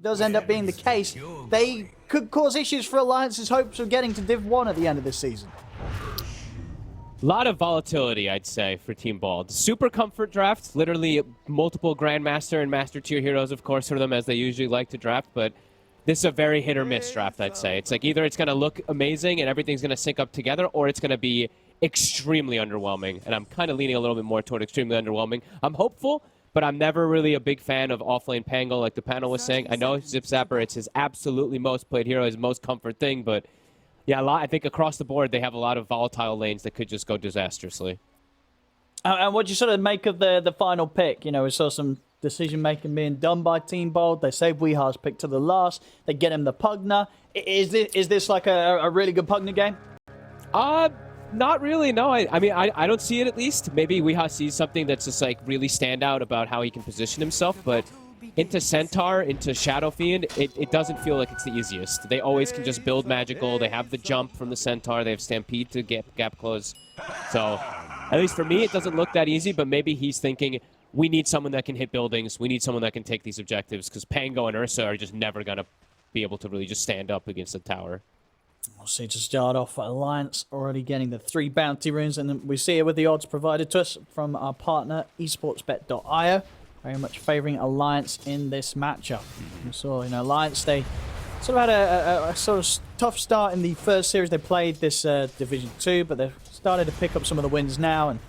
does end up being the case, they could cause issues for Alliance's hopes of getting to Div 1 at the end of this season. A lot of volatility, I'd say, for Team Bald. Super comfort draft, literally multiple Grandmaster and Master tier heroes, of course, for them, as they usually like to draft, but this is a very hit or miss draft, I'd say. It's like either it's going to look amazing and everything's going to sync up together, or it's going to be extremely underwhelming, and I'm kind of leaning a little bit more toward extremely underwhelming. I'm hopeful, but I'm never really a big fan of offlane Pango, like the panel was saying. I know Zip Zapper, it's his absolutely most played hero, his most comfort thing, but yeah, I think across the board they have a lot of volatile lanes that could just go disastrously. And what do you sort of make of the final pick? You know, we saw some decision-making being done by Team Bold. They save Weeha's pick to the last. They get him the Pugner. Is this like a really good Pugner game? Not really, no. I mean, I don't see it at least. Maybe Weeha sees something that's just like really stand out about how he can position himself, but into Centaur, into Shadow Fiend, it doesn't feel like it's the easiest. They always can just build magical. They have the jump from the Centaur. They have Stampede to gap close. So, at least for me, it doesn't look that easy, but maybe he's thinking, we need someone that can hit buildings. We need someone that can take these objectives, because Pango and Ursa are just never going to be able to really just stand up against the tower. We'll see to start off, Alliance already getting the 3 bounty runes, and we see it with the odds provided to us from our partner, esportsbet.io. Very much favouring Alliance in this matchup. We saw, you know, Alliance, they sort of had a sort of tough start in the first series they played this Division 2, but they've started to pick up some of the wins now, and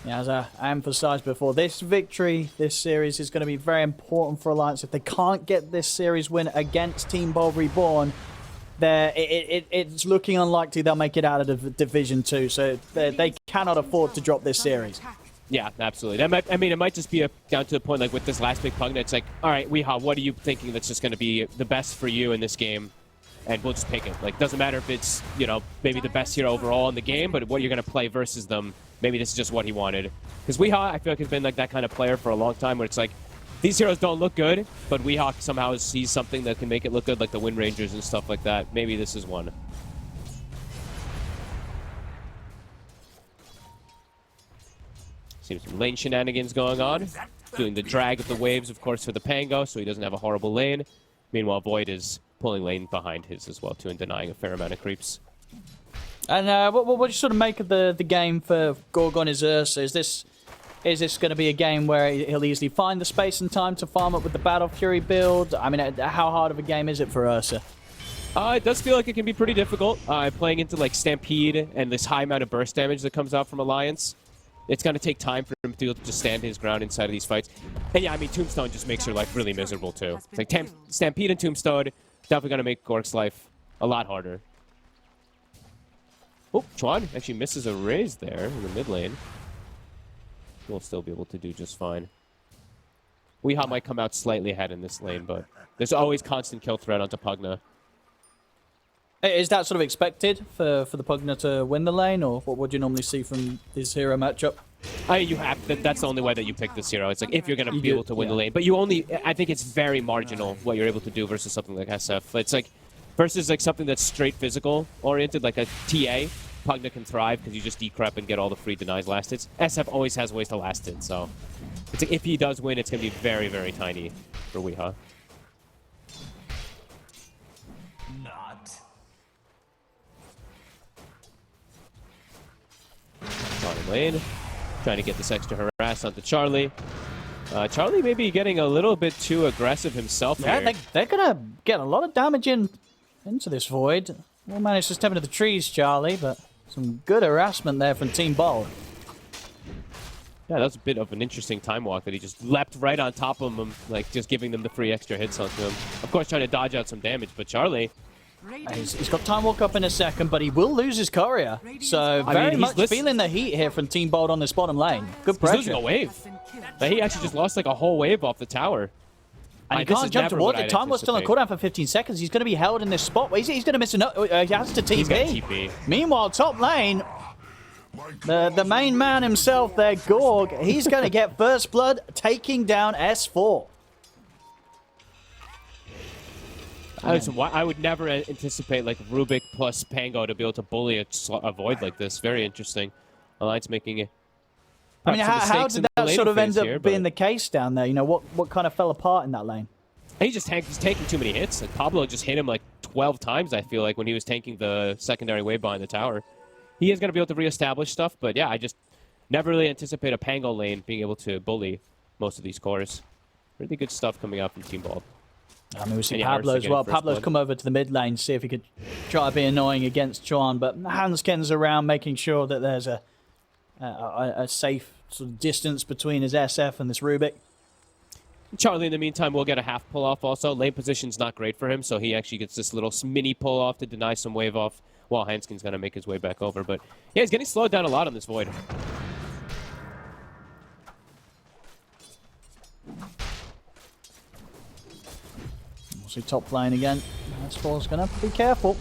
yeah, as I emphasised before, this victory, this series is going to be very important for Alliance. If they can't get this series win against Team Bold Reborn, it's looking unlikely they'll make it out of the Division 2, so they cannot afford to drop this series. Yeah, absolutely. It might just be down to the point, like with this last big Pugna, it's like, all right, Weeha, what are you thinking that's just going to be the best for you in this game? And we'll just pick it. Like, doesn't matter if it's, you know, maybe the best hero overall in the game, but what you're going to play versus them, maybe this is just what he wanted. Because Weeha, I feel like, has been like that kind of player for a long time, where it's like, these heroes don't look good, but Weeha somehow sees something that can make it look good, like the Wind Rangers and stuff like that. Maybe this is one. Seems some lane shenanigans going on. Doing the drag of the waves, of course, for the Pango, so he doesn't have a horrible lane. Meanwhile, Void is pulling lane behind his as well, too, and denying a fair amount of creeps. And what do you sort of make of the game for Gorgon is Ursa? Is this going to be a game where he'll easily find the space and time to farm up with the Battle Fury build? I mean, how hard of a game is it for Ursa? It does feel like it can be pretty difficult. Playing into like Stampede and this high amount of burst damage that comes out from Alliance. It's going to take time for him to be able to just stand his ground inside of these fights. And yeah, I mean, Tombstone just makes your life really miserable, too. It's like Stampede and Tombstone definitely going to make Gork's life a lot harder. Oh, Chuan actually misses a raise there in the mid lane. He'll still be able to do just fine. Weeha might come out slightly ahead in this lane, but there's always constant kill threat onto Pugna. Is that sort of expected for the Pugna to win the lane, or what would you normally see from this hero matchup? You have that's the only way that you pick this hero. It's like if you're going to be able to win the lane, but I think it's very marginal what you're able to do versus something like SF. It's like versus like something that's straight physical oriented, like a TA. Pugna can thrive because you just decrep and get all the free denies last hits. SF always has ways to last hit, so it's like if he does win, it's going to be very, very tiny for Weeha. Charlie lane, trying to get this extra harass onto Charlie. Charlie may be getting a little bit too aggressive himself here. Yeah, they're going to get a lot of damage into this Void. We'll manage to step into the trees, Charlie, but some good harassment there from Team Bold. Yeah, that was a bit of an interesting time walk that he just leapt right on top of him, like just giving them the free extra hits onto him. Of course, trying to dodge out some damage, but Charlie... He's got time walk up in a second, but he will lose his courier. So very much feeling the heat here from Team Bold on this bottom lane. Good pressure. He's losing a wave. But he actually just lost like a whole wave off the tower. And he can't jump towards it. Time was still on cooldown for 15 seconds. He's going to be held in this spot. He's going to miss another. He has to TP. He's got TP. Meanwhile, top lane, the main man himself there, Gorg, he's going to get first blood, taking down S4. I would never anticipate like Rubik plus Pango to be able to bully a Void like this. Very interesting. Alliance making it. I mean, how did that sort of end up being the case down there? You know, what kind of fell apart in that lane? He's tanking too many hits. Like Pablo just hit him like 12 times, I feel like, when he was tanking the secondary wave behind the tower. He is going to be able to reestablish stuff, but yeah, I just never really anticipate a Pango lane being able to bully most of these cores. Really good stuff coming out from Team Bald. I mean, we see Pablo as well. Pablo's come over to the mid lane to see if he could try to be annoying against Chuan, but Hansken's around making sure that there's a safe sort of distance between his SF and this Rubik. Charlie, in the meantime, will get a half pull-off also. Lane position's not great for him, so he actually gets this little mini pull-off to deny some wave off while Hansken's going to make his way back over. But yeah, he's getting slowed down a lot on this Void. We'll see top lane again. S4's going to have to be careful.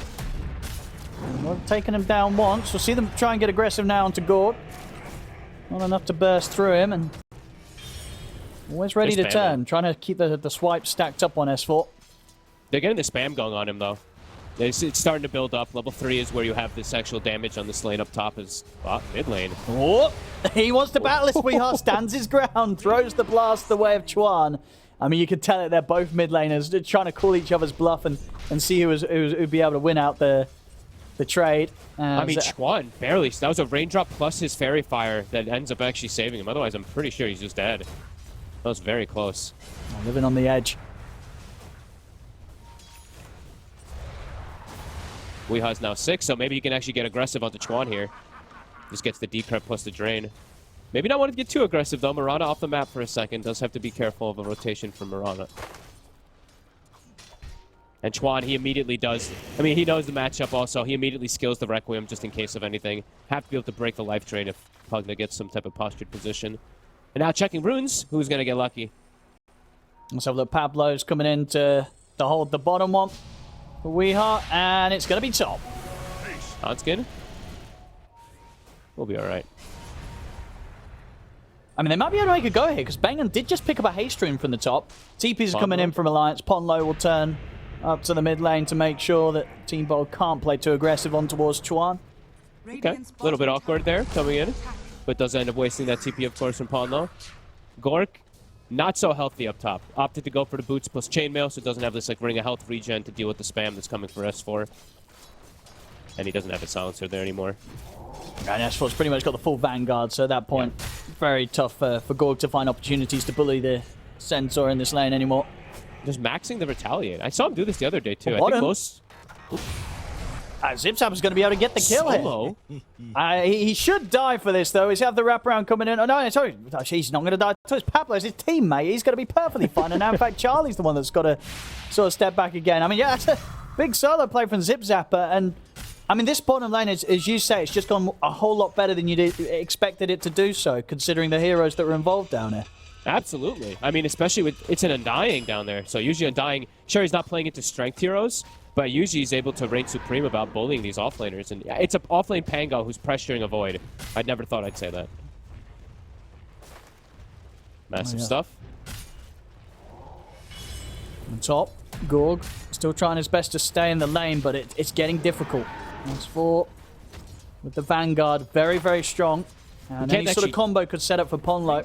We've taken him down once. We'll see them try and get aggressive now onto Gord. Not enough to burst through him, and always ready to turn. Trying to keep the swipe stacked up on S4. They're getting the spam going on him, though. It's starting to build up. Level 3 is where you have this actual damage on this lane up top is mid lane. Oh, he wants to battle it. Weehaw stands his ground, throws the blast the way of Chuan. I mean, you could tell it they're both mid laners trying to call each other's bluff and see who'd be able to win out the trade. I mean, Chuan, barely. That was a raindrop plus his fairy fire that ends up actually saving him. Otherwise, I'm pretty sure he's just dead. That was very close. Living on the edge. Weehaw's now 6, so maybe he can actually get aggressive onto Chuan here. Just gets the decrep plus the drain. Maybe not want to get too aggressive, though. Mirana off the map for a second. Does have to be careful of a rotation from Mirana. And Chuan, he immediately does. I mean, he knows the matchup also. He immediately skills the Requiem just in case of anything. Have to be able to break the life drain if Pugna gets some type of postured position. And now checking runes. Who's going to get lucky? Let's have a look. Pablo's coming in to hold the bottom one for Weehaw, and it's going to be top. Hansken? We'll be all right. I mean, they might be able to make a go here, because Bangan did just pick up a haste rune from the top. TP's coming in from Alliance. Ponlo will turn up to the mid lane to make sure that Team Bold can't play too aggressive on towards Chuan. Okay, a little bit awkward there coming in, but does end up wasting that TP, of course, from Ponlo. Gork, not so healthy up top. Opted to go for the boots plus chainmail, so it doesn't have this like ring of health regen to deal with the spam that's coming for S4. And he doesn't have a silencer there anymore. And S4's pretty much got the full Vanguard, so at that point, very tough for Gorg to find opportunities to bully the Centaur in this lane anymore. Just maxing the Retaliate. I saw him do this the other day, too. I think most... Zipzap is going to be able to get the kill here. He should die for this, though. He's had the wraparound coming in. Oh, no, sorry. He's not going to die. It's Pablo's his teammate. He's going to be perfectly fine. And now, in fact, Charlie's the one that's got to sort of step back again. I mean, yeah, that's a big solo play from Zipzapper. And, I mean, this bottom lane, as you say, it's just gone a whole lot better than you expected it to do so, considering the heroes that were involved down here. Absolutely. I mean, especially with... It's an Undying down there. So usually Undying... Sure, he's not playing into strength heroes, but usually he's able to reign supreme about bullying these offlaners. And it's an offlane Pango who's pressuring a Void. I never thought I'd say that. Massive stuff. On top, Gorg still trying his best to stay in the lane, but it's getting difficult. That's four with the Vanguard, very, very strong. And any sort of combo could set up for Ponlo.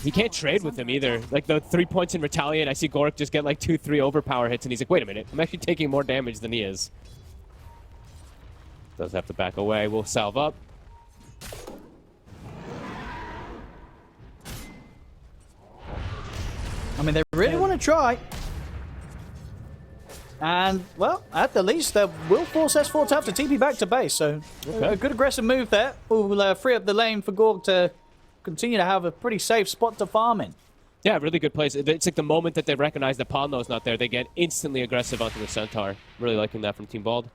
He can't trade with him either. Like the 3 points in Retaliate, I see Gork just get like 2-3 overpower hits, and he's like, wait a minute, I'm actually taking more damage than he is. Does have to back away. We'll salve up. I mean, they really want to try. And, well, at the least, they will force S4 to have to TP back to base. So, a good aggressive move there. Will free up the lane for Gorg to continue to have a pretty safe spot to farm in. Yeah, really good place. It's like the moment that they recognize that Ponlo's not there, they get instantly aggressive onto the Centaur. Really liking that from Team Bald.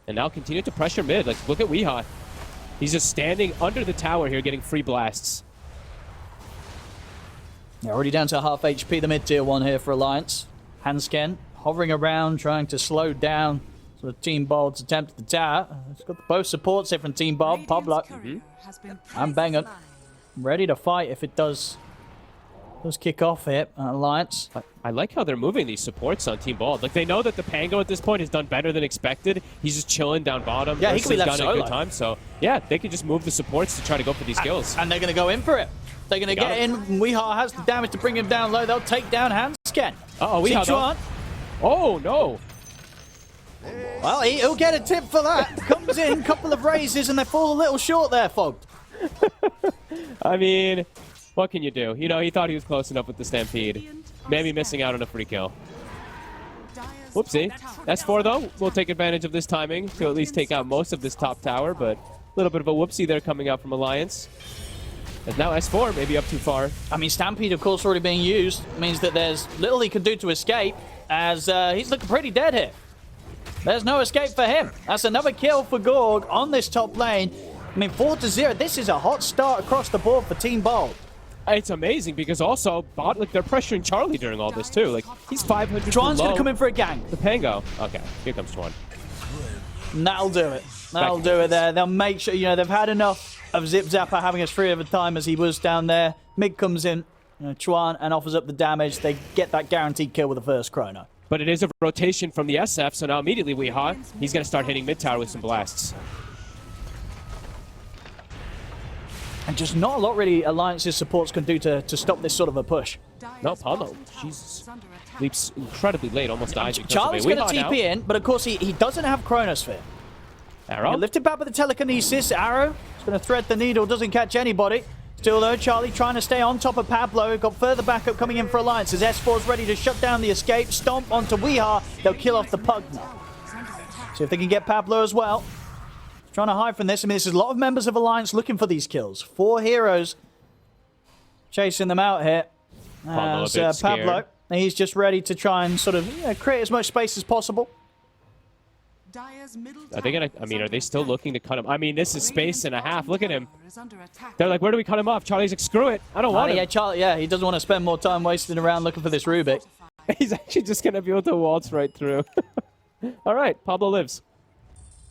And now continue to pressure mid. Like, look at Weehaw. He's just standing under the tower here getting free blasts. Yeah, already down to half HP, the mid-tier one here for Alliance. Hansken hovering around, trying to slow down sort of Team Bald's attempt at the tower. It's got both supports here from Team Bald, Pablo and Bangan. Ready to fight if it does kick off here at Alliance. I like how they're moving these supports on Team Bald. Like, they know that the Pango at this point has done better than expected. He's just chilling down bottom. Yeah, he can be left solo. A good time, so yeah, they can just move the supports to try to go for these kills. And they're going to go in for it. They're going to get in. Weehaw has the damage to bring him down low. They'll take down Hansken. Handscan. Uh-oh, we have Sichuan. Oh, no. Well, he'll get a tip for that. Comes in, couple of raises, and they fall a little short there, Fogged. I mean, what can you do? You know, he thought he was close enough with the Stampede. Maybe missing out on a free kill. Whoopsie. S4, though, will take advantage of this timing to at least take out most of this top tower, but a little bit of a whoopsie there coming out from Alliance. And now S4 maybe up too far. I mean, Stampede, of course, already being used. Means that there's little he can do to escape, as he's looking pretty dead here. There's no escape for him. That's another kill for Gorg on this top lane. I mean, 4-0. This is a hot start across the board for Team Bold. It's amazing because also bot like they're pressuring Charlie during all this too. Like he's 500. Chuan's gonna come in for a gang. The Pango. Okay, here comes Chuan. And that'll do it. That'll do it there. They'll make sure, you know, they've had enough of Zip Zapper having as free of a time as he was down there. Mid comes in, you know, Chuan, and offers up the damage. They get that guaranteed kill with the first chrono. But it is a rotation from the SF, so now immediately he's gonna start hitting mid tower with some blasts. And just not a lot really Alliance's supports can do to stop this sort of a push. No, Palmo, Jesus. Leaps incredibly late, almost dies. Charlie's going to TP in, but of course he doesn't have Chronosphere. Arrow? Lifted back with the telekinesis. Arrow is going to thread the needle, doesn't catch anybody. Still though, Charlie trying to stay on top of Pablo. Got further backup coming in for Alliance as S4's ready to shut down the escape. Stomp onto Weeha. They'll kill off the Pug now. See if they can get Pablo as well. Trying to hide from this. I mean, there's a lot of members of Alliance looking for these kills. 4 heroes chasing them out here. Pablo, he's just ready to try and sort of create as much space as possible. Are they gonna? I mean, are they still looking to cut him? I mean, this is space and a half. Look at him. They're like, where do we cut him off? Charlie's like, screw it. I don't want him. Yeah, Charlie. Yeah, he doesn't want to spend more time wasting around looking for this Rubik. He's actually just gonna be able to waltz right through. All right, Pablo lives.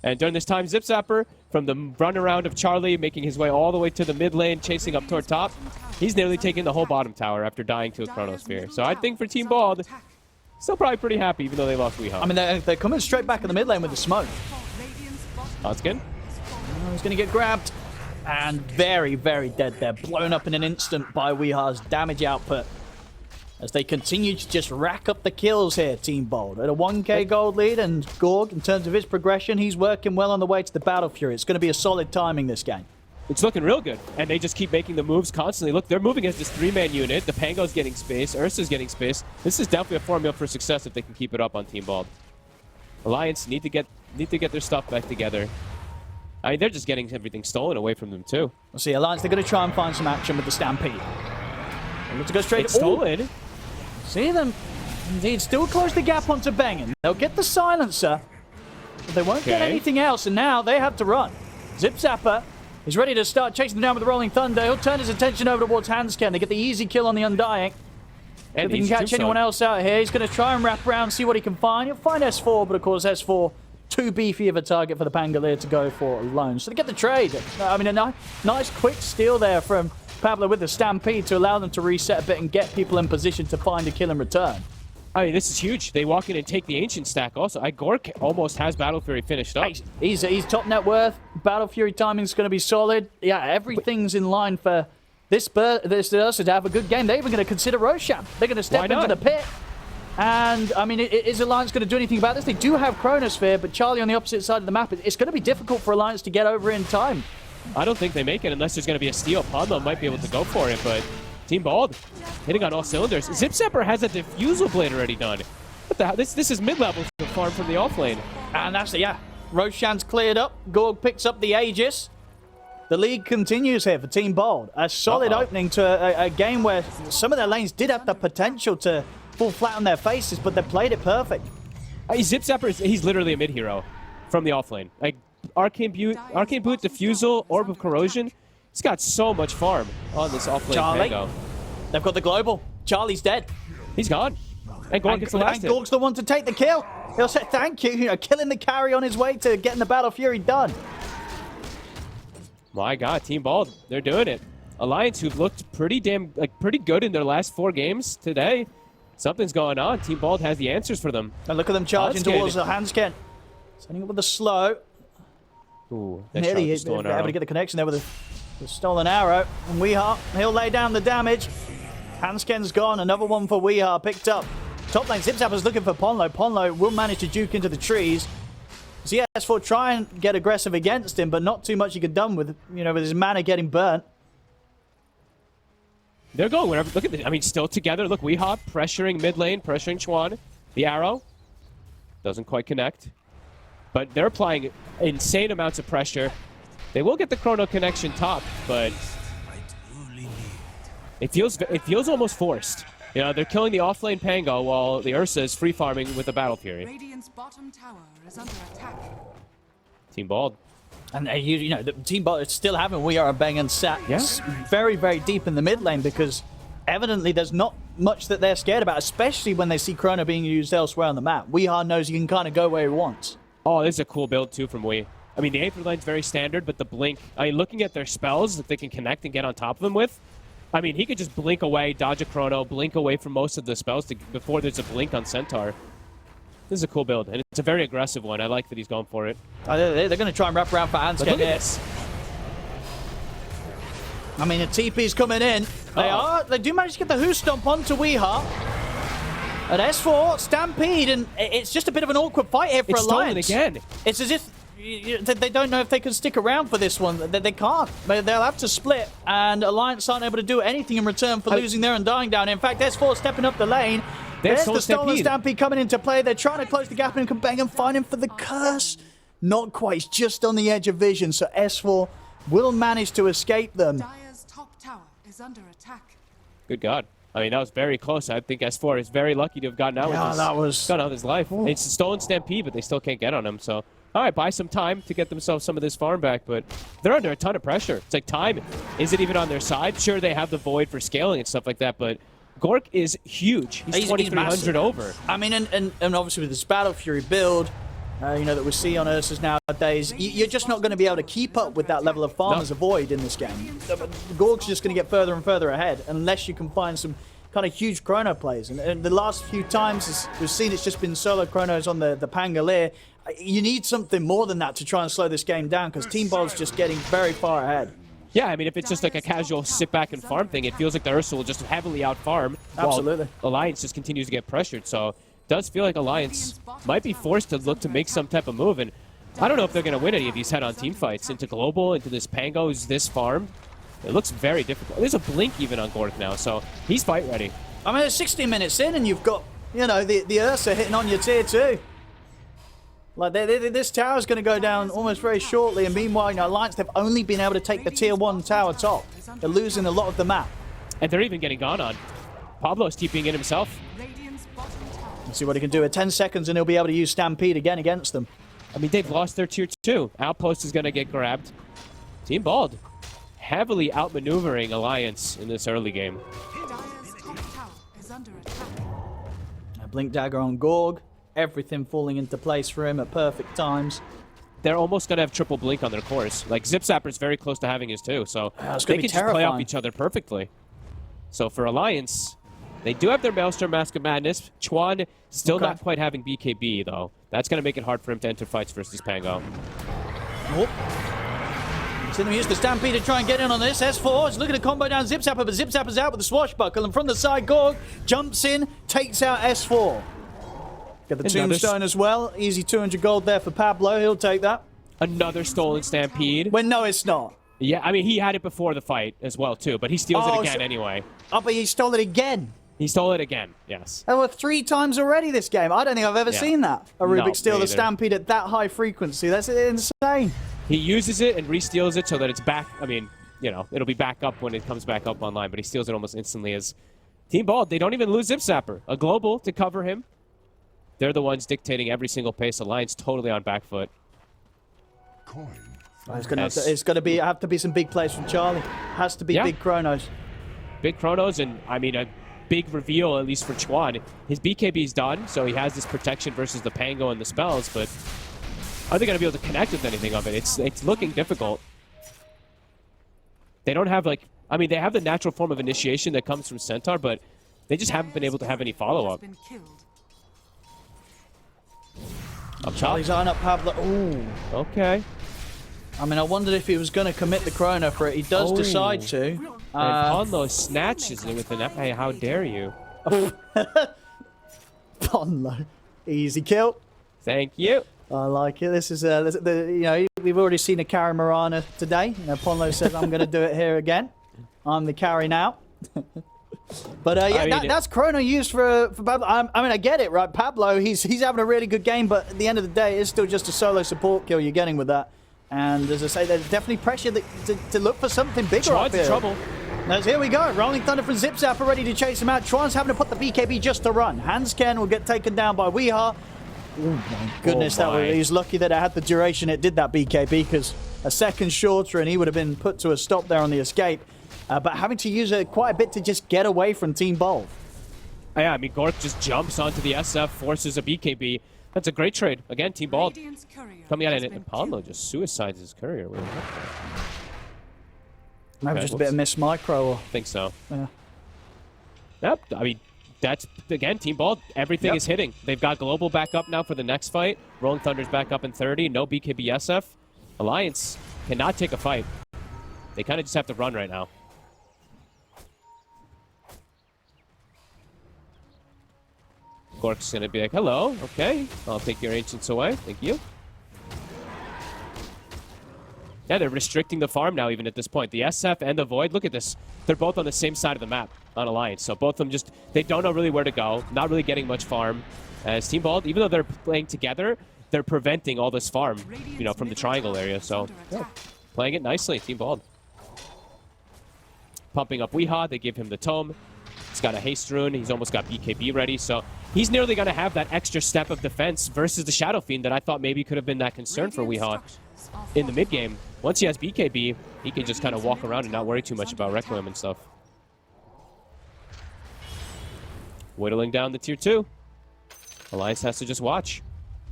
And during this time, Zip Zapper, from the runaround of Charlie, making his way all the way to the mid lane, chasing up toward top. He's nearly taken the whole bottom tower after dying to a Chronosphere. So I think for Team Bald, still probably pretty happy, even though they lost Weeha. I mean, they're coming straight back in the mid lane with the smoke. Hudskin. He's going to get grabbed. And very, very dead there. Blown up in an instant by Weeha's damage output. As they continue to just rack up the kills here, Team Bold. At a 1k gold lead, and Gorg, in terms of his progression, he's working well on the way to the Battle Fury. It's going to be a solid timing this game. It's looking real good, and they just keep making the moves constantly. Look, they're moving as this 3-man unit. The Pango's getting space. Ursa's getting space. This is definitely a formula for success if they can keep it up on Team Bald. Alliance need to get their stuff back together. I mean, they're just getting everything stolen away from them, too. We'll see, Alliance, they're going to try and find some action with the Stampede. They're going to go straight... It's stolen. See them, indeed, still close the gap onto Bengen. They'll get the silencer, but they won't get anything else, and now they have to run. Zip Zapper is ready to start chasing them down with the Rolling Thunder. He'll turn his attention over towards Handscan. They get the easy kill on the Undying. If he can catch anyone else out here, he's going to try and wrap around, see what he can find. He'll find S4, but of course S4 too beefy of a target for the Pangolier to go for alone. So they get the trade. I mean, a nice quick steal there from Pablo with the Stampede to allow them to reset a bit and get people in position to find a kill in return. I mean, this is huge. They walk in and take the Ancient stack also. Gork almost has Battle Fury finished up. He's top net worth. Battle Fury timing's going to be solid. Yeah, everything's in line for this Ursa to have a good game. They're even going to consider Roshan. They're going to step into the pit. And, I mean, is Alliance going to do anything about this? They do have Chronosphere, but Charlie on the opposite side of the map. It's going to be difficult for Alliance to get over in time. I don't think they make it unless there's going to be a steal. Padma might be able to go for it, but Team Bald hitting on all cylinders. Zip Zapper has a Diffusal Blade already done. What the hell? This is mid-level farm from the offlane. And that's it, yeah. Roshan's cleared up. Gorg picks up the Aegis. The league continues here for Team Bald. A solid opening to a game where some of their lanes did have the potential to fall flat on their faces, but they played it perfect. Zip Zapper, he's literally a mid-hero from the offlane. Like, Arcane Boot, Diffusal, Orb of Corrosion. He's got so much farm on this offlane Pango. They've got the global. Charlie's dead. He's gone. And Gorg gets the last hit. Gorg's the one to take the kill. He'll say thank you, killing the carry on his way to getting the Battle Fury done. My God, Team Bald, they're doing it. Alliance, who've looked pretty good in their last 4 games today. Something's going on. Team Bald has the answers for them. And look at them charging towards the Handscan. Setting up with the slow. Ooh, nearly able to get the connection there with the stolen arrow. And Weeha, he'll lay down the damage. Hansken's gone. Another one for Weeha picked up. Top lane, Zipzapper's looking for Ponlo. Ponlo will manage to juke into the trees. CS4 try and get aggressive against him, but not too much he could done with, with his mana getting burnt. They're going wherever. Look at this. I mean, still together. Look, Weeha pressuring mid lane, pressuring Chuan. The arrow doesn't quite connect. But they're applying insane amounts of pressure. They will get the Chrono connection top, but it feels almost forced. They're killing the offlane Pango while the Ursa is free farming with the Battle Fury. Radiant's bottom tower is under attack. Team Bald. And the Team Bot is still having We Are a Bang and sat very, very deep in the mid lane because evidently there's not much that they're scared about, especially when they see Chrono being used elsewhere on the map. Weeha knows he can kind of go where he wants. Oh, this is a cool build too from Wii. I mean, the Aether lane's very standard, but the Blink, looking at their spells that they can connect and get on top of them with, I mean, he could just blink away, dodge a Chrono, blink away from most of the spells before there's a blink on Centaur. This is a cool build, and it's a very aggressive one. I like that he's going for it. They're going to try and wrap around for Hansken. Look at this. I mean, the TP's coming in. They do manage to get the Who Stomp onto Weeha. At S4, Stampede, and it's just a bit of an awkward fight here for Alliance. Stolen again. It's as if they don't know if they can stick around for this one. They can't. They'll have to split, and Alliance aren't able to do anything in return for losing their Undying down. In fact, S4 stepping up the lane. There's the stolen Stampede coming into play. They're trying to close the gap and can bang and find him for the curse. Not quite. He's just on the edge of vision, so S4 will manage to escape them. Dire's top tower is under attack. Good God. I mean, that was very close. I think S4 is very lucky to have gotten out with his life. Ooh. It's a stolen Stampede, but they still can't get on him. So, all right, buy some time to get themselves some of this farm back, but they're under a ton of pressure. It's like time isn't even on their side. Sure, they have the Void for scaling and stuff like that, but Gork is huge. He's 2,300 over. I mean, and obviously with this Battle Fury build, that we see on Ursus nowadays, you're just not going to be able to keep up with that level of farm as a Void in this game. Gork's just going to get further and further ahead unless you can find some kind of huge Chrono plays. And the last few times we've seen it's just been solo Chronos on the Pangolier. You need something more than that to try and slow this game down because Team Bald's just getting very far ahead. Yeah, I mean, if it's just like a casual sit back and farm thing, it feels like the Ursa will just heavily out farm. Absolutely. While Alliance just continues to get pressured. So it does feel like Alliance might be forced to look to make some type of move. And I don't know if they're going to win any of these head-on team fights. Into Global, into this Pango, who's this farm. It looks very difficult. There's a blink even on Gork now, so he's fight ready. I mean, it's 16 minutes in and you've got, the Ursa hitting on your tier 2. Like, this tower's going to go down almost very shortly, and meanwhile, Alliance, they've only been able to take the tier 1 tower top. They're losing a lot of the map. And they're even getting gone on. Pablo's TPing in himself. Let's see what he can do. At 10 seconds, and he'll be able to use Stampede again against them. I mean, they've lost their tier 2. Outpost is going to get grabbed. Team Bald heavily outmaneuvering Alliance in this early game. Dire's top tower is under attack. A Blink Dagger on Gorg. Everything falling into place for him at perfect times. They're almost going to have triple blink on their cores. Like, Zipzapper's very close to having his too, so they can just play off each other perfectly. So for Alliance, they do have their Maelstrom Mask of Madness. Chuan still not quite having BKB, though. That's going to make it hard for him to enter fights versus Pango. See them use the Stampede to try and get in on this. S4 is looking to combo down Zipzapper, but Zipzapper's out with the swashbuckle, and from the side, Gorg jumps in, takes out S4. Get the Tombstone as well. Easy 200 gold there for Pablo. He'll take that. Another stolen Stampede. Well, no, it's not. Yeah, I mean, he had it before the fight as well, too, but he steals it again anyway. Oh, but he stole it again. He stole it again, yes. There were 3 times already this game. I don't think I've ever seen that. A Rubik steal the Stampede at that high frequency. That's insane. He uses it and re-steals it so that it's back. I mean, it'll be back up when it comes back up online, but he steals it almost instantly as Team Bald. They don't even lose Zipzapper. A global to cover him. They're the ones dictating every single pace. Alliance totally on back foot. It's going to have to be some big plays from Charlie. Has to be big Chronos. Big Chronos, and I mean a big reveal at least for Chuan. His BKB's done, so he has this protection versus the Pango and the spells, but are they going to be able to connect with anything of it? It's looking difficult. They don't have they have the natural form of initiation that comes from Centaur, but they just haven't been able to have any follow-up. Charlie's on up Pablo. Ooh. Okay. I mean, I wondered if he was going to commit the chrono for it. He does decide to. And Ponlo snatches it with an Hey, how dare you? Ponlo. Easy kill. Thank you. I like it. This is, you know, we've already seen a carry Marana today. You know, Ponlo says, I'm going to do it here again. I'm the carry now. But yeah, I mean, that's chrono used for Pablo. I mean, I get it, right? Pablo, he's having a really good game, but at the end of the day, it's still just a solo support kill you're getting with that. And as I say, there's definitely pressure to look for something bigger up here. Chuan's in trouble. As here we go. Rolling Thunder from Zip Zapper ready to chase him out. Chuan's having to put the BKB just to run. Hansken will get taken down by Weeha. Oh my goodness, he's lucky that it had the duration it did, that BKB, because a second shorter and he would have been put to a stop there on the escape. But having to use it quite a bit to just get away from Team Bold. Yeah, I mean, Gork just jumps onto the SF, forces a BKB. That's a great trade. Again, Team Bald coming out and Ponlo just suicides his courier. Maybe just a bit of miss micro. Or... I think so. Yeah. Yep. I mean, that's, again, Team Bald. Everything is hitting. They've got Global back up now for the next fight. Rolling Thunder's back up in 30. No BKB SF. Alliance cannot take a fight. They kind of just have to run right now. Gork's going to be like, hello, okay, I'll take your ancients away, thank you. Yeah, they're restricting the farm now even at this point. The SF and the Void, look at this. They're both on the same side of the map on Alliance. So both of them just, they don't know really where to go, not really getting much farm. As Team Bald, even though they're playing together, they're preventing all this farm, you know, from the triangle area. So, yeah, playing it nicely, Team Bald. Pumping up Weeha, they give him the tome. He's got a haste rune, he's almost got BKB ready, so he's nearly going to have that extra step of defense versus the Shadow Fiend that I thought maybe could have been that concern for Weeha in the mid game. Once he has BKB, he can just kind of walk around and not worry too much about Requiem and stuff. Whittling down the tier 2. Alliance has to just watch.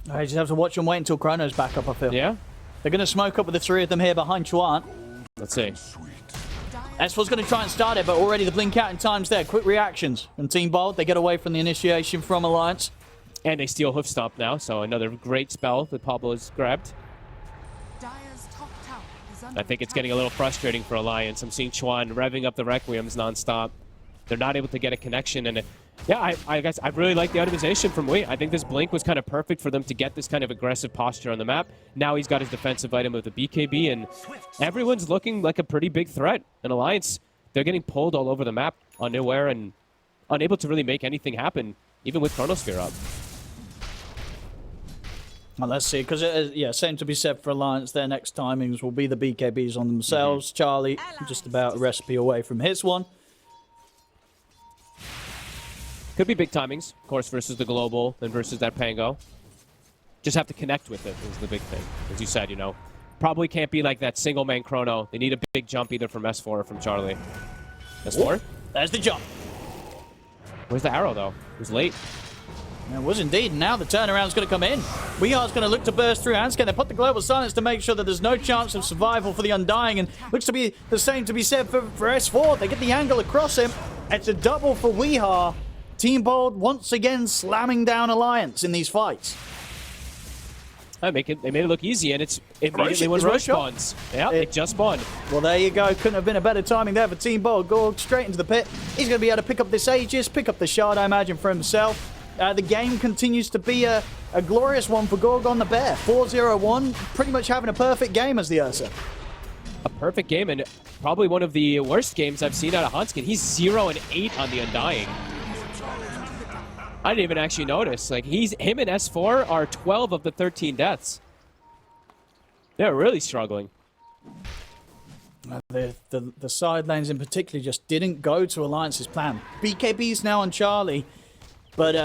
I just have to watch and wait until Chrono's back up, I feel. Yeah? They're going to smoke up with the three of them here behind Chuan. Let's see. S4's going to try and start it, but already the blink out in time's there. Quick reactions from Team Bold. They get away from the initiation from Alliance. And they steal Hoof Stomp now, so another great spell that Pablo has grabbed. I think it's getting a little frustrating for Alliance. I'm seeing Chuan revving up the Requiems nonstop. They're not able to get a connection, and yeah, I guess I really like the itemization from Wei. I think this blink was kind of perfect for them to get this kind of aggressive posture on the map. Now he's got his defensive item with the BKB, and everyone's looking like a pretty big threat. And Alliance, they're getting pulled all over the map on nowhere and unable to really make anything happen, even with Chronosphere up. Well, let's see, because yeah, same to be said for Alliance. Their next timings will be the BKBs on themselves. Charlie, just about a recipe away from his one. Could be big timings, of course, versus the Global and versus that Pango. Just have to connect with it is the big thing. As you said, you know, probably can't be like that single-man Chrono. They need a big jump either from S4 or from Charlie. S4? There's the jump. Where's the arrow, though? It was late. It was indeed. Now the turnaround's going to come in. Weehar's going to look to burst through Hansken. They put the Global Silence to make sure that there's no chance of survival for the Undying, and looks to be the same to be said for S4. They get the angle across him. It's a double for Weehar. Team Bold once again slamming down Alliance in these fights. They made it look easy, and it's immediately when Roche spawns. Yeah, it just spawned. Well, there you go. Couldn't have been a better timing there for Team Bold. Gorg straight into the pit. He's going to be able to pick up this Aegis, pick up the Shard, I imagine, for himself. The game continues to be a glorious one for Gorg on the Bear. 4-0-1, pretty much having a perfect game as the Ursa. A perfect game, and probably one of the worst games I've seen out of Hansken. He's 0-8 on the Undying. I didn't even actually notice. Like, him and S4 are 12 of the 13 deaths. They're really struggling. The side lanes in particular just didn't go to Alliance's plan. BKB's now on Charlie, but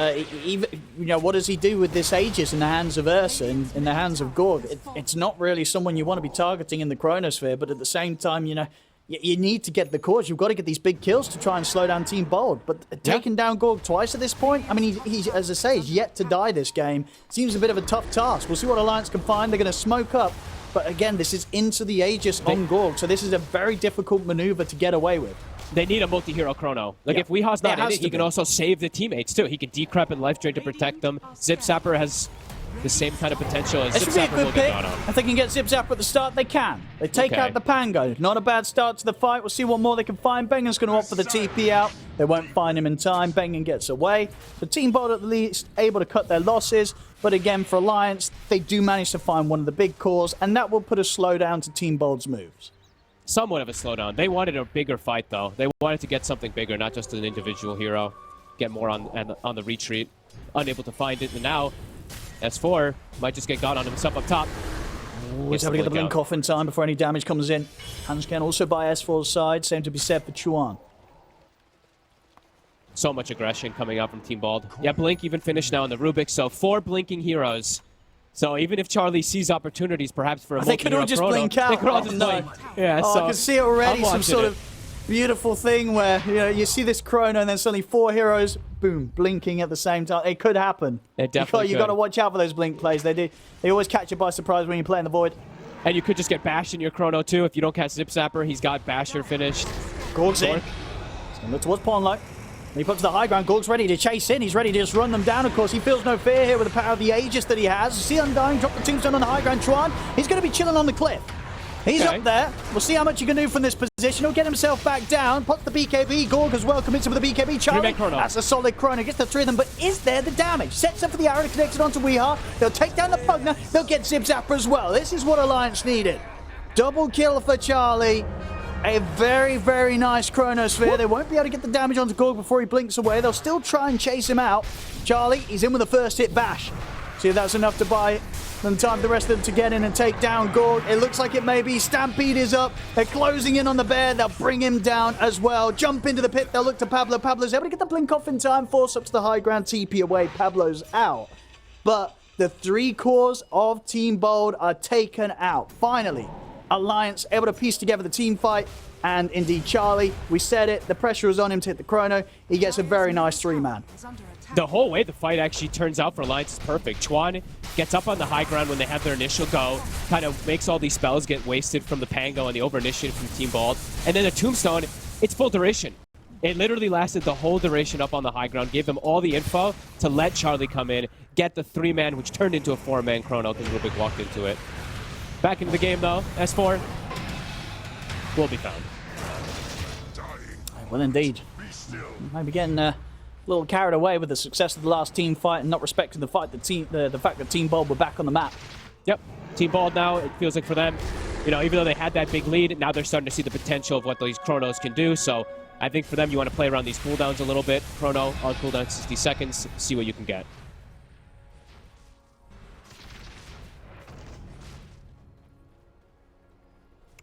even, you know, what does he do with this Aegis in the hands of Ursa, in the hands of Gorg? It's not really someone you want to be targeting in the Chronosphere, but at the same time, you know, you need to get the cores. You've got to get these big kills to try and slow down Team Bold. But taking down Gorg twice at this point, I mean, he's, as I say, he's yet to die this game. Seems a bit of a tough task. We'll see what Alliance can find. They're going to smoke up. But again, this is into the Aegis on Gorg, so this is a very difficult maneuver to get away with. They need a multi-hero Chrono. Like, if Weeha's not in it, he can also save the teammates, too. He can decrep and life drain to protect them. Zip Sapper has the same kind of potential as It Zip should be a Zapper will good get pick. got on. If they can get Zip Zapper at the start, they can. They take Okay. out the Pango. Not a bad start to the fight. We'll see what more they can find. Bengen's going to opt for the TP out. They won't find him in time. Bengen gets away. The Team Bold at least able to cut their losses. But again, for Alliance, they do manage to find one of the big cores, and that will put a slowdown to Team Bold's moves. Somewhat of a slowdown. They wanted a bigger fight, though. They wanted to get something bigger, not just an individual hero. Get more on the retreat. Unable to find it, and now S4 might just get got on himself up top. He's able to get the blink off in time before any damage comes in. Hanscan also by S4's side. Same to be said for Chuan. So much aggression coming out from Team Bald. Yeah, Blink even finished now on the Rubik, so 4 blinking heroes. So even if Charlie sees opportunities, perhaps for a They could all just chrono, blink out. They could all Oh, just no. blink. Yeah, Oh, so I can see it already. I'm Some watching sort it. of beautiful thing where you see this chrono and then suddenly 4 heroes, boom, blinking at the same time. It could happen. It definitely You could. got to watch out for those blink plays. They always catch you by surprise when you play in the void. And you could just get bashed in your chrono too if you don't catch Zip Zapper. He's got Basher finished. Gorg's in. So look towards Pawn Low. He puts the high ground. Gorg's ready to chase in. He's ready to just run them down. Of course, he feels no fear here with the power of the Aegis that he has. See Undying drop the tombstone on the high ground. Chuan, he's going to be chilling on the cliff. He's Okay. up there. We'll see how much he can do from this position. He'll get himself back down. Puts the BKB. Gorg as well commits with the BKB. Charlie, Three-man chrono. that's a solid chrono. Gets the 3 of them, but is there the damage? Sets up for the arrow connected onto Weeha. They'll take down the Pugner. They'll get Zip Zapper as well. This is what Alliance needed. Double kill for Charlie. A very, very nice chronosphere. They won't be able to get the damage onto Gorg before he blinks away. They'll still try and chase him out. Charlie, he's in with the first hit bash. See if that's enough to buy them time for the rest of them to get in and take down Gorg. It looks like it may be. Stampede is up. They're closing in on the bear. They'll bring him down as well. Jump into the pit. They'll look to Pablo. Pablo's able to get the blink off in time. Force up to the high ground. TP away. Pablo's out. But the 3 cores of Team Bold are taken out. Finally, Alliance able to piece together the team fight, and indeed Charlie, we said it, the pressure was on him to hit the chrono. He gets a very nice 3-man. Is under attack. The whole way the fight actually turns out for Alliance is perfect. Chuan gets up on the high ground when they have their initial go, kind of makes all these spells get wasted from the Pango and the over-initiative from Team Bald. And then the Tombstone, it's full duration. It literally lasted the whole duration up on the high ground, gave them all the info to let Charlie come in, get the 3-man, which turned into a 4-man chrono because Rubik walked into it. Back into the game, though. S4 will be found. Well, indeed. Maybe getting a little carried away with the success of the last team fight and not respecting the fact that Team Bold were back on the map. Yep. Team Bald now, it feels like for them, even though they had that big lead, now they're starting to see the potential of what these chronos can do. So I think for them, you want to play around these cooldowns a little bit. Chrono on cooldown 60 seconds, see what you can get.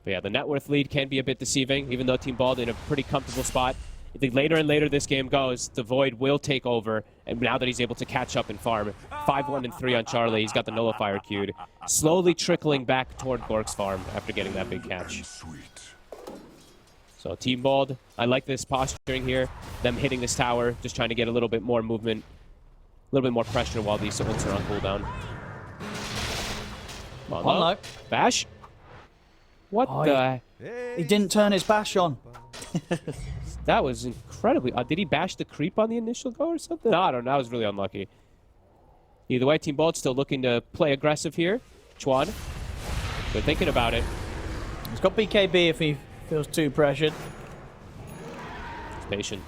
But yeah, the net worth lead can be a bit deceiving, even though Team Bald in a pretty comfortable spot. I think later and later this game goes, the Void will take over, and now that he's able to catch up and farm, 5-1 and 3 on Charlie, he's got the Nullifier queued, slowly trickling back toward Gork's farm after getting that big catch. So Team Bald, I like this posturing here, them hitting this tower, just trying to get a little bit more movement, a little bit more pressure while these ults are on cooldown. Come on, Low. Bash? What Oh, the? He didn't turn his bash on. That was incredibly... did he bash the creep on the initial go or something? No, I don't know. That was really unlucky. Either way, Team Bald still looking to play aggressive here. Chuan, they're thinking about it. He's got BKB if he feels too pressured. He's patient.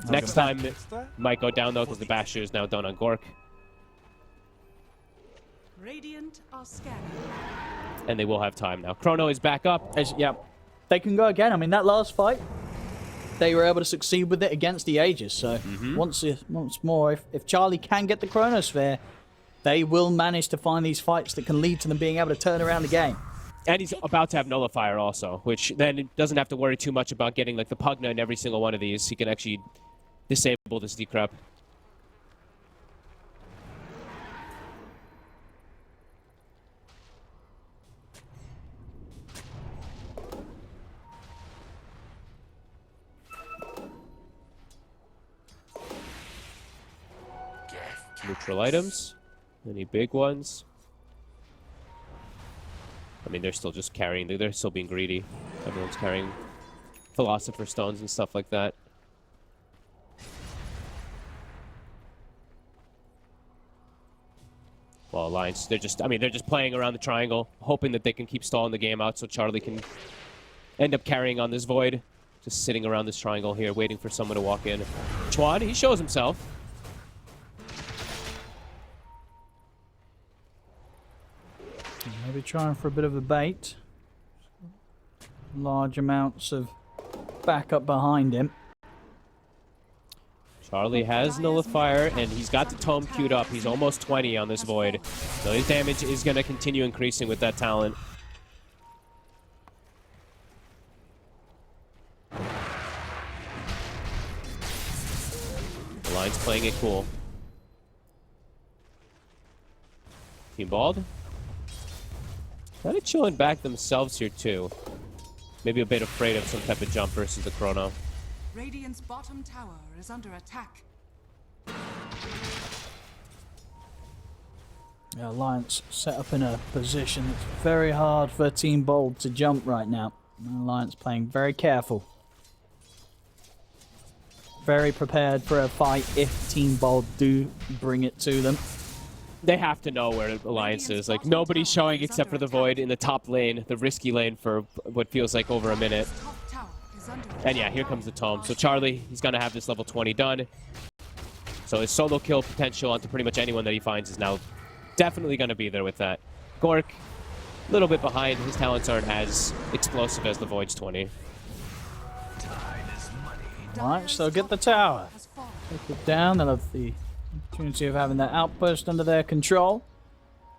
Next time, it might go down, though, because the basher is now done on Gork. Radiant are scanning. And they will have time now. Chrono is back up. Yeah, they can go again. I mean, that last fight, they were able to succeed with it against the Aegis. So once more, if Charlie can get the Chronosphere, they will manage to find these fights that can lead to them being able to turn around the game. And he's about to have Nullifier also, which then it doesn't have to worry too much about getting like the Pugna in every single one of these. He can actually disable this decrep. Neutral items. Any big ones? I mean, they're still just carrying. They're still being greedy. Everyone's carrying Philosopher Stones and stuff like that. Well, Alliance, they're just playing around the triangle, hoping that they can keep stalling the game out so Charlie can end up carrying on this Void. Just sitting around this triangle here, waiting for someone to walk in. Chuan, he shows himself. Maybe trying for a bit of a bait. Large amounts of backup behind him. Charlie has Nullifier, and he's got the Tome queued up. He's almost 20 on this Void. So his damage is going to continue increasing with that talent. The line's playing it cool. Team Bald. Kind of chilling back themselves here, too. Maybe a bit afraid of some type of jump versus the Chrono. Radiant's bottom tower is under attack. The Alliance set up in a position that's very hard for Team Bold to jump right now. The Alliance playing very careful. Very prepared for a fight if Team Bold do bring it to them. They have to know where Alliance is. Like, nobody's showing except for the Void in the top lane, the risky lane for what feels like over a minute. And yeah, here comes the Tome. So Charlie, he's going to have this level 20 done. So his solo kill potential onto pretty much anyone that he finds is now definitely going to be there with that. Gork, a little bit behind. His talents aren't as explosive as the Void's 20. Alright, so get the tower. Take it down. They'll have the opportunity of having that outpost under their control.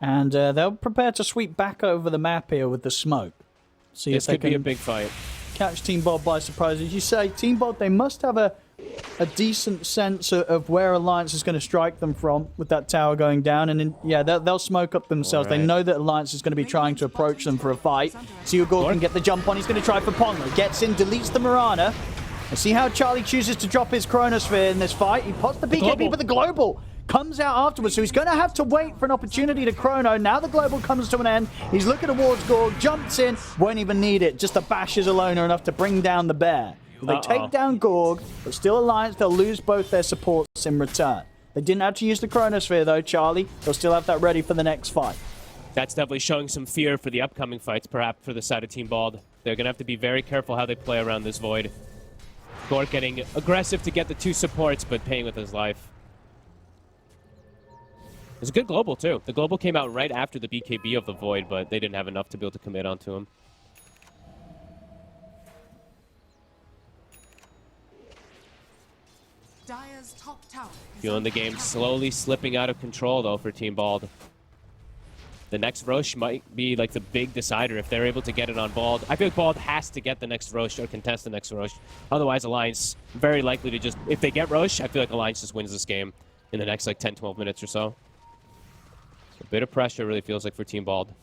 And they'll prepare to sweep back over the map here with the smoke. See This if they could be a can big fight. catch Team Bold by surprise. As you say, Team Bold, they must have a decent sense of where Alliance is going to strike them from with that tower going down. And then, yeah, they'll smoke up themselves. Right. They know that Alliance is going to be trying to approach them for a fight. Seagor can get the jump on. He's going to try for Pongler. Gets in, deletes the Mirana. And see how Charlie chooses to drop his Chronosphere in this fight. He pots the BKB, but the Global comes out afterwards, so he's going to have to wait for an opportunity to Chrono. Now the Global comes to an end. He's looking towards Gorg, jumps in, won't even need it. Just the bashes alone are enough to bring down the bear. They take down Gorg, but still Alliance, they'll lose both their supports in return. They didn't have to use the Chronosphere though, Charlie. They'll still have that ready for the next fight. That's definitely showing some fear for the upcoming fights, perhaps for the side of Team Bald. They're going to have to be very careful how they play around this Void. Gork getting aggressive to get the two supports, but paying with his life. It's a good Global, too. The Global came out right after the BKB of the Void, but they didn't have enough to be able to commit onto him. Dire's top tower is Feeling the under game attack. slowly slipping out of control, though, for Team Bald. The next Roche might be like the big decider if they're able to get it on Bald. I feel like Bald has to get the next Roche or contest the next Roche. Otherwise, Alliance very likely to just... If they get Roche, I feel like Alliance just wins this game in the next like 10, 12 minutes or so. So a bit of pressure really feels like for Team Bald.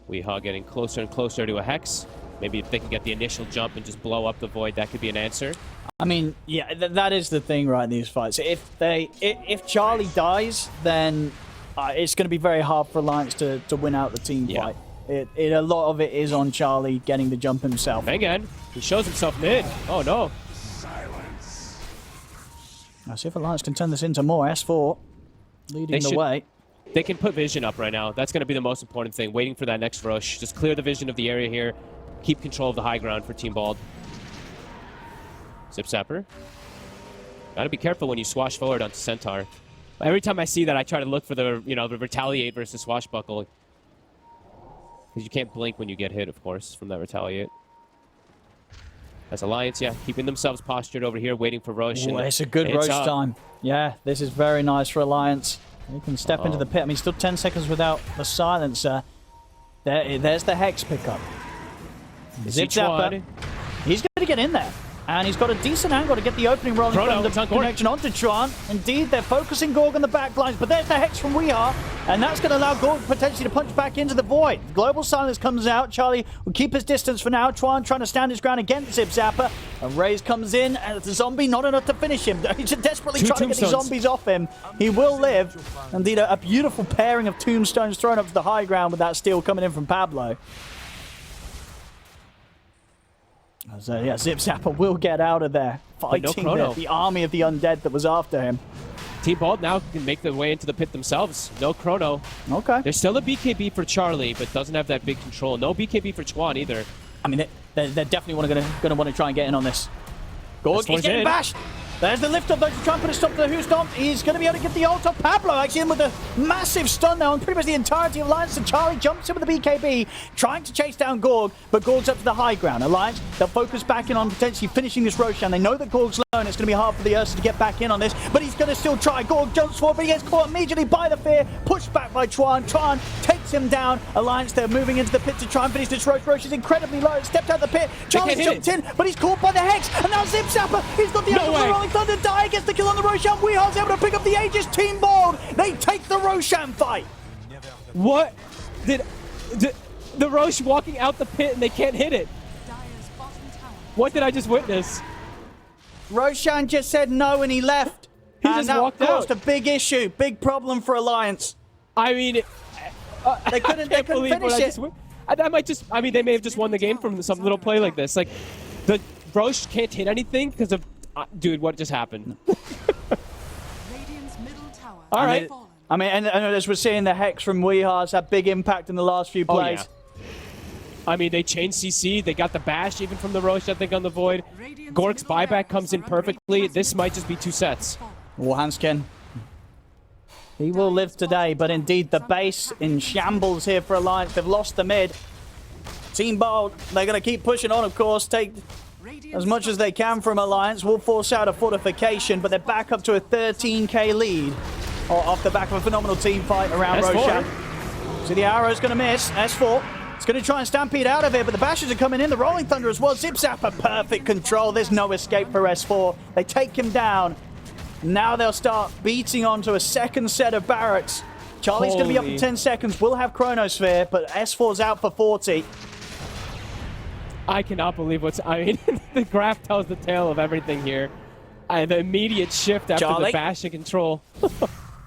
Weehaw getting closer and closer to a Hex. Maybe if they can get the initial jump and just blow up the Void, that could be an answer. I mean, yeah, that is the thing, right, in these fights. If Charlie dies, then it's going to be very hard for Alliance to win out the team fight. A lot of it is on Charlie getting the jump himself. Again, he shows himself mid. Oh, no. Now, see if Alliance can turn this into more. S4 leading the way. They can put vision up right now. That's going to be the most important thing. Waiting for that next rush. Just clear the vision of the area here. Keep control of the high ground for Team Bald. Zip Zapper. Gotta be careful when you swash forward onto Centaur. Every time I see that, I try to look for the, the retaliate versus swashbuckle. Because you can't blink when you get hit, of course, from that retaliate. As Alliance, yeah, keeping themselves postured over here, waiting for Roche. Ooh, it's a good Roche time. Yeah, this is very nice for Alliance. They can step into the pit. I mean, still 10 seconds without the silencer. There's the Hex pickup. Zip Zapper. He's going to get in there. And he's got a decent angle to get the opening rolling from the connection onto Tron. Indeed, they're focusing Gorg on the back lines, but there's the Hex from Weehaw, and that's going to allow Gorg potentially to punch back into the Void. Global Silence comes out. Charlie will keep his distance for now. Tron trying to stand his ground against Zip Zapper. And Raze comes in, and the zombie not enough to finish him. He's just desperately trying to get these zombies off him. He will live. Indeed, a beautiful pairing of tombstones thrown up to the high ground with that steel coming in from Pablo. So yeah, Zip Zapper will get out of there, But no fighting chrono. the army of the undead that was after him. Team Bald now can make their way into the pit themselves. No chrono. Okay. There's still a BKB for Charlie, but doesn't have that big control. No BKB for Chuan either. I mean, they're definitely gonna want to try and get in on this. Gorg, he's F4's getting in. bashed. There's the lift up though to try and put a stop to the Who Stomp. He's going to be able to get the ult off Pablo. Actually in with a massive stun now on pretty much the entirety of Alliance. And Charlie jumps in with the BKB, trying to chase down Gorg, but Gorg's up to the high ground. Alliance, they'll focus back in on potentially finishing this Roshan. They know that Gorg's low and it's going to be hard for the Ursa to get back in on this, but he's going to still try. Gorg jumps forward, but he gets caught immediately by the fear, pushed back by Chuan. Chuan takes him down. Alliance, they're moving into the pit to try and finish this Rosh. Rosh is incredibly low. It stepped out the pit. Charlie's jumped in, but he's caught by the Hex. And now Zip Zapper, he's got the No way. Rolling Thunder. Die gets the kill on the Roshan. Weehar's able to pick up the Aegis. Team Bald, they take the Roshan fight. What? Did the Roche walking out the pit and they can't hit it? Dire's bottom tower. What did I just witness? Roshan just said no and he left. He and just that walked caused out. a big issue, big problem for Alliance. I mean, They couldn't can't believe finish what it. I just I might just. I mean, they may have just won the game from some little play like this. Like, the Roche can't hit anything because of. Dude, what just happened? Radiant's middle tower. All right. has fallen. I mean, and as we're seeing, the Hex from Weehar's had big impact in the last few Oh, plays. yeah. I mean, they changed CC. They got the bash even from the Roche, I think, on the Void. Radiant's Gork's middle buyback barracks comes in are under perfectly. massive This might just be 2 sets. Warhanskin. He will live today, but indeed the base in shambles here for Alliance. They've lost the mid. Team Bold, they're going to keep pushing on, of course, take as much as they can from Alliance. Will force out a fortification, but they're back up to a 13k lead off the back of a phenomenal team fight around S4. Roshan. So the arrow's going to miss. S4. It's going to try and stampede out of it, but the bashes are coming in. The Rolling Thunder as well. Zip Zapper, perfect control. There's no escape for S4. They take him down. Now they'll start beating onto a second set of barracks. Charlie's going to be up in Holy. 10 seconds. We'll have Chronosphere, but S4's out for 40. I cannot believe what's. I mean, the graph tells the tale of everything here. The immediate shift after Charlie. the bash and control.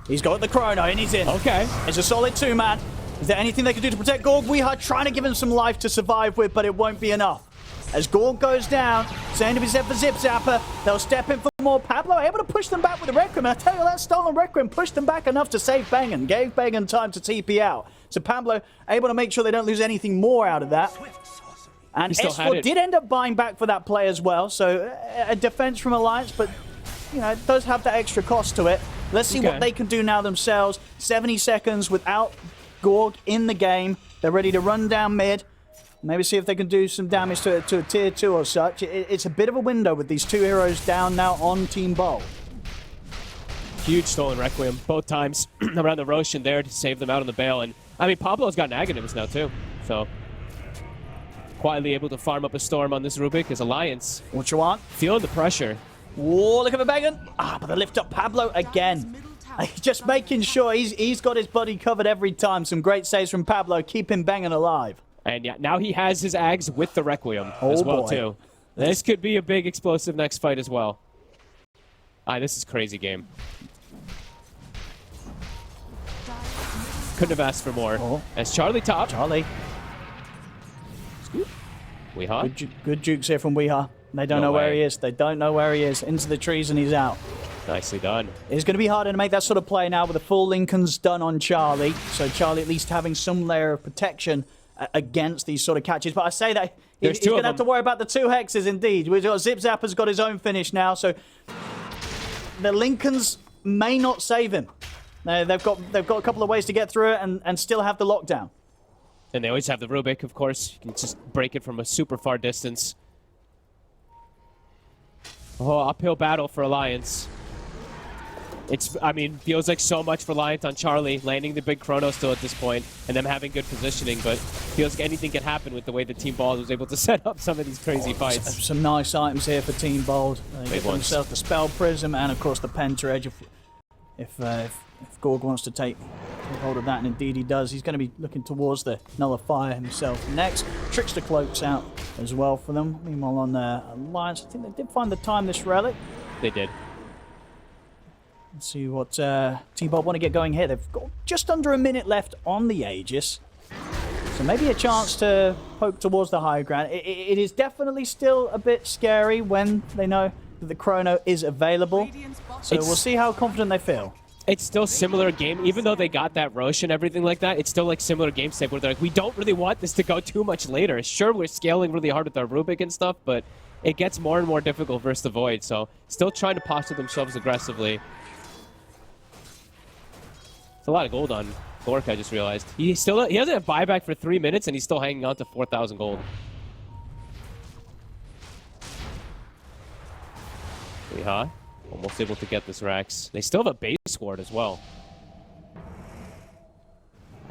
He's got the Chrono, and he's in. Okay. It's a solid 2-man. Is there anything they can do to protect Gorg? Weeha trying to give him some life to survive with, but it won't be enough. As Gorg goes down, same to be said for Zip Zapper. They'll step in for more. Pablo able to push them back with the Requiem. I tell you, that stolen Requiem pushed them back enough to save Bengen. Gave Bengen time to TP out. So Pablo able to make sure they don't lose anything more out of that. And He still had S4 it. did end up buying back for that play as well. So a defense from Alliance, but you know, it does have that extra cost to it. Let's see Okay. what they can do now themselves. 70 seconds without Gorg in the game. They're ready to run down mid. Maybe see if they can do some damage to a tier 2 or such. It's a bit of a window with these 2 heroes down now on Team Bold. Huge stolen Requiem both times around the Roshan there to save them out on the bail. And I mean, Pablo's got negatives now too. So quietly able to farm up a storm on this Rubik as Alliance. What you want? Feeling the pressure. Whoa, look at the Bengen. But they lift up Pablo again. Just making sure he's got his body covered every time. Some great saves from Pablo, keeping Bengen alive. And yeah, now he has his Ags with the Requiem as well boy. too. This could be a big explosive next fight as well. This is crazy game. Couldn't have asked for more. Oh. As Charlie top. Charlie. Weeha. Good jukes here from Weeha. They don't No know where way. he is. They don't know where he is. Into the trees and he's out. Nicely done. It's going to be harder to make that sort of play now with the full Lincolns done on Charlie. So Charlie at least having some layer of protection against these sort of catches. But I say that There's he's two going of to have to them. worry about the 2 hexes indeed. We've got Zip Zapper's got his own finish now. So the Lincolns may not save him. They've got a couple of ways to get through it and still have the lockdown. And they always have the Rubik, of course. You can just break it from a super far distance. Oh, uphill battle for Alliance. I mean, feels like so much reliant on Charlie landing the big chrono still at this point and them having good positioning, but feels like anything can happen with the way the Team Ball was able to set up some of these crazy fights. Some nice items here for Team Bold. They Big get ones. themselves the Spell Prism and, of course, the Penta Edge. If Gorg wants to take hold of that, and indeed he does, he's going to be looking towards the Nullifier himself next. Trickster Cloak's out as well for them. Meanwhile, on Alliance, I think they did find the time this relic. They did. Let's see what Team Bold want to get going here. They've got just under a minute left on the Aegis. So maybe a chance to poke towards the high ground. It is definitely still a bit scary when they know that the chrono is available. Radiant's bottom So we'll see how confident they feel. It's still similar game, even though they got that Roche and everything like that. It's still like similar game state where they're like, we don't really want this to go too much later. Sure, we're scaling really hard with our Rubik and stuff, but it gets more and more difficult versus the Void. So still trying to posture themselves aggressively. It's a lot of gold on Gork, I just realized. He hasn't had buyback for 3 minutes and he's still hanging on to 4,000 gold. Weehaw. Almost able to get this Rex. They still have a base ward as well.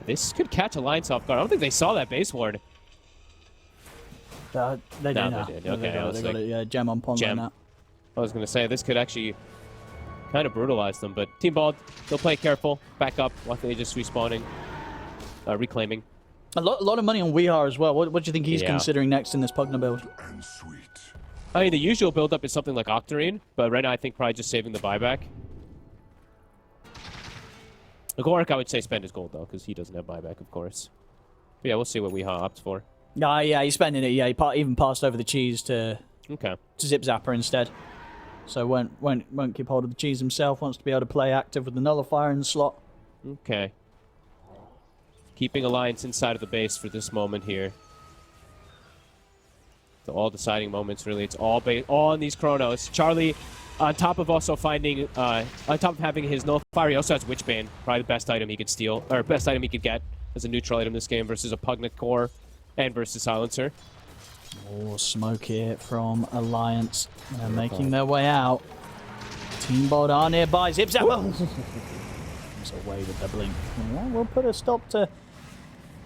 This could catch Alliance off guard. I don't think they saw that base ward. They do No, now. they did. Okay, I was they got like, it. Yeah, gem on pond gem. like that. I was going to say, this could actually kind of brutalize them, but Team Bald, they'll play careful. Back up. Watch they just respawning. Reclaiming. A lot of money on Weehar as well. What do you think he's Yeah. considering next in this Pugna build? I mean, the usual build-up is something like Octarine, but right now I think probably just saving the buyback. Agoric, I would say spend his gold, though, because he doesn't have buyback, of course. But yeah, we'll see what Weehaw opts for. Yeah, he's spending it. Yeah, he even passed over the cheese to Okay. Zip Zapper instead. So won't keep hold of the cheese himself. Wants to be able to play active with the nullifier in the slot. Okay. Keeping Alliance inside of the base for this moment here. The all deciding moments, really. It's all on these chronos. Charlie, on top of also finding, on top of having his nullifier, he also has Witchbane. Probably the best item he could steal, or best item he could get as a neutral item this game versus a Pugna Core and versus Silencer. Oh, smoke here from Alliance. They're making their way out. Team Bold are nearby. Zip Zapper! He's away with the blink. Yeah, we'll put a stop to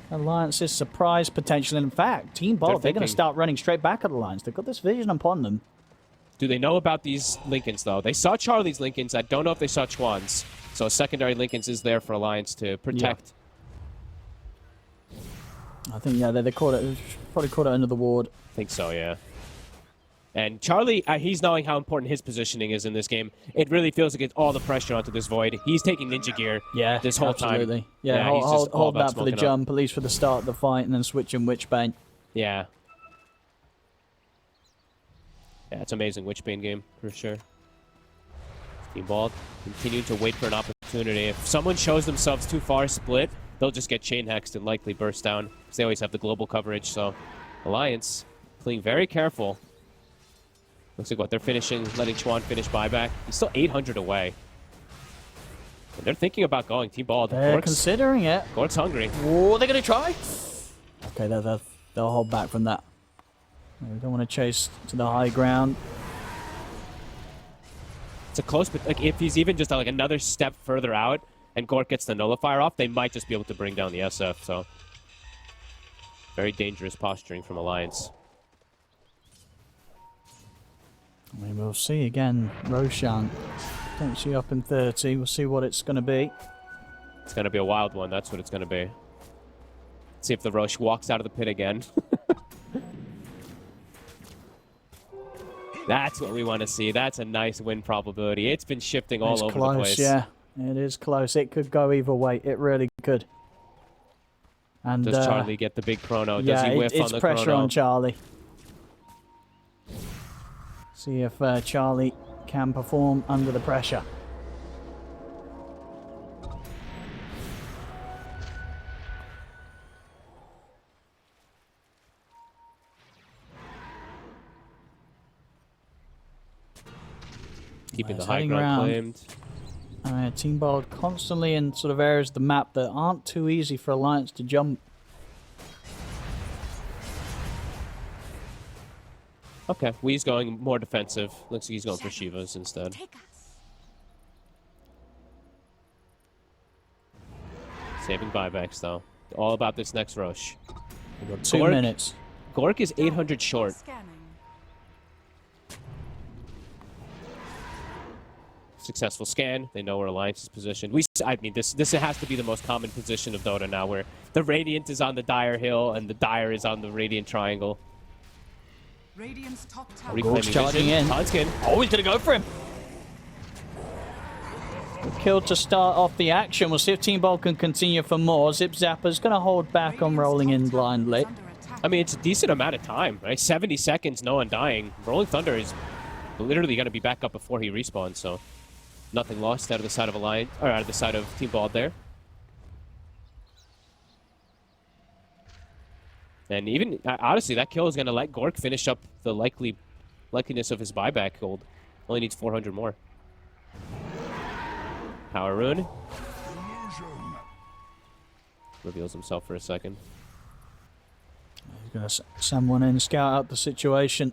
Alliance's surprise potential. In fact, Team Bold, they're going to start running straight back at Alliance. They've got this vision upon them. Do they know about these Lincolns, though? They saw Charlie's Lincolns. I don't know if they saw Chuan's. So secondary Lincolns is there for Alliance to protect. Yeah. I think, yeah, they caught it. Probably caught it under the ward. I think so, yeah. And Charlie, he's knowing how important his positioning is in this game. It really feels like it's all the pressure onto this Void. He's taking ninja gear this whole absolutely. time. Yeah, he's just all hold about that for the smoking up. jump, at least for the start of the fight, and then switch in Witchbane. Yeah. Yeah, it's amazing Witchbane game, for sure. Team Bald continue to wait for an opportunity. If someone shows themselves too far split, they'll just get chain hexed and likely burst down, because they always have the global coverage. So Alliance playing very careful. Looks like what they're finishing, letting Chuan finish buyback. He's still 800 away. And they're thinking about going. Team Bald. They're considering it. Gork's hungry. Oh, they're going to try? Okay, they'll hold back from that. They don't want to chase to the high ground. It's a close, but like if he's even just like another step further out and Gork gets the nullifier off, they might just be able to bring down the SF. So very dangerous posturing from Alliance. We will see again. Roshan potentially up in 30. We'll see what it's going to be. It's going to be a wild one. That's what it's going to be. See if the Roche walks out of the pit again. That's what we want to see. That's a nice win probability. It's been shifting all over the place. Yeah, it is close. It could go either way. It really could. And does Charlie get the big chrono? Does yeah, he whiff on the it's pressure chrono? on Charlie. See if Charlie can perform under the pressure. Keeping the He's high heading ground claimed. Team Bold constantly in sort of areas of the map that aren't too easy for Alliance to jump. Okay, Wee's going more defensive. Looks like he's going for Shivas instead. Saving buybacks, though. All about this next rush. We've got 2 minutes. Gork is 800 short. Scanning. Successful scan. They know where Alliance is positioned. I mean, this has to be the most common position of Dota now, where the Radiant is on the Dire Hill and the Dire is on the Radiant Triangle. Radiant's top tower. Reclaiming charging vision. in. Tonskin. Oh, he's going to go for him. Kill to start off the action. We'll see if Team Bold can continue for more. Zip Zapper's going to hold back on rolling in blindly. I mean, it's a decent amount of time, right? 70 seconds, no undying. Rolling Thunder is literally going to be back up before he respawns, so nothing lost out of the side of Alliance, or out of the side of Team Bald there. And even, honestly, that kill is going to let Gork finish up the likeliness of his buyback gold. Only needs 400 more. Power Rune. Reveals himself for a second. He's going to send one in, scout out the situation.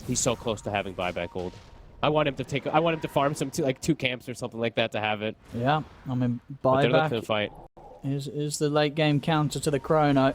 He's so close to having buyback gold. I want him to farm some like 2 camps or something like that to have it. Yeah, I mean, But they're looking to buyback fight. is the late game counter to the Chrono.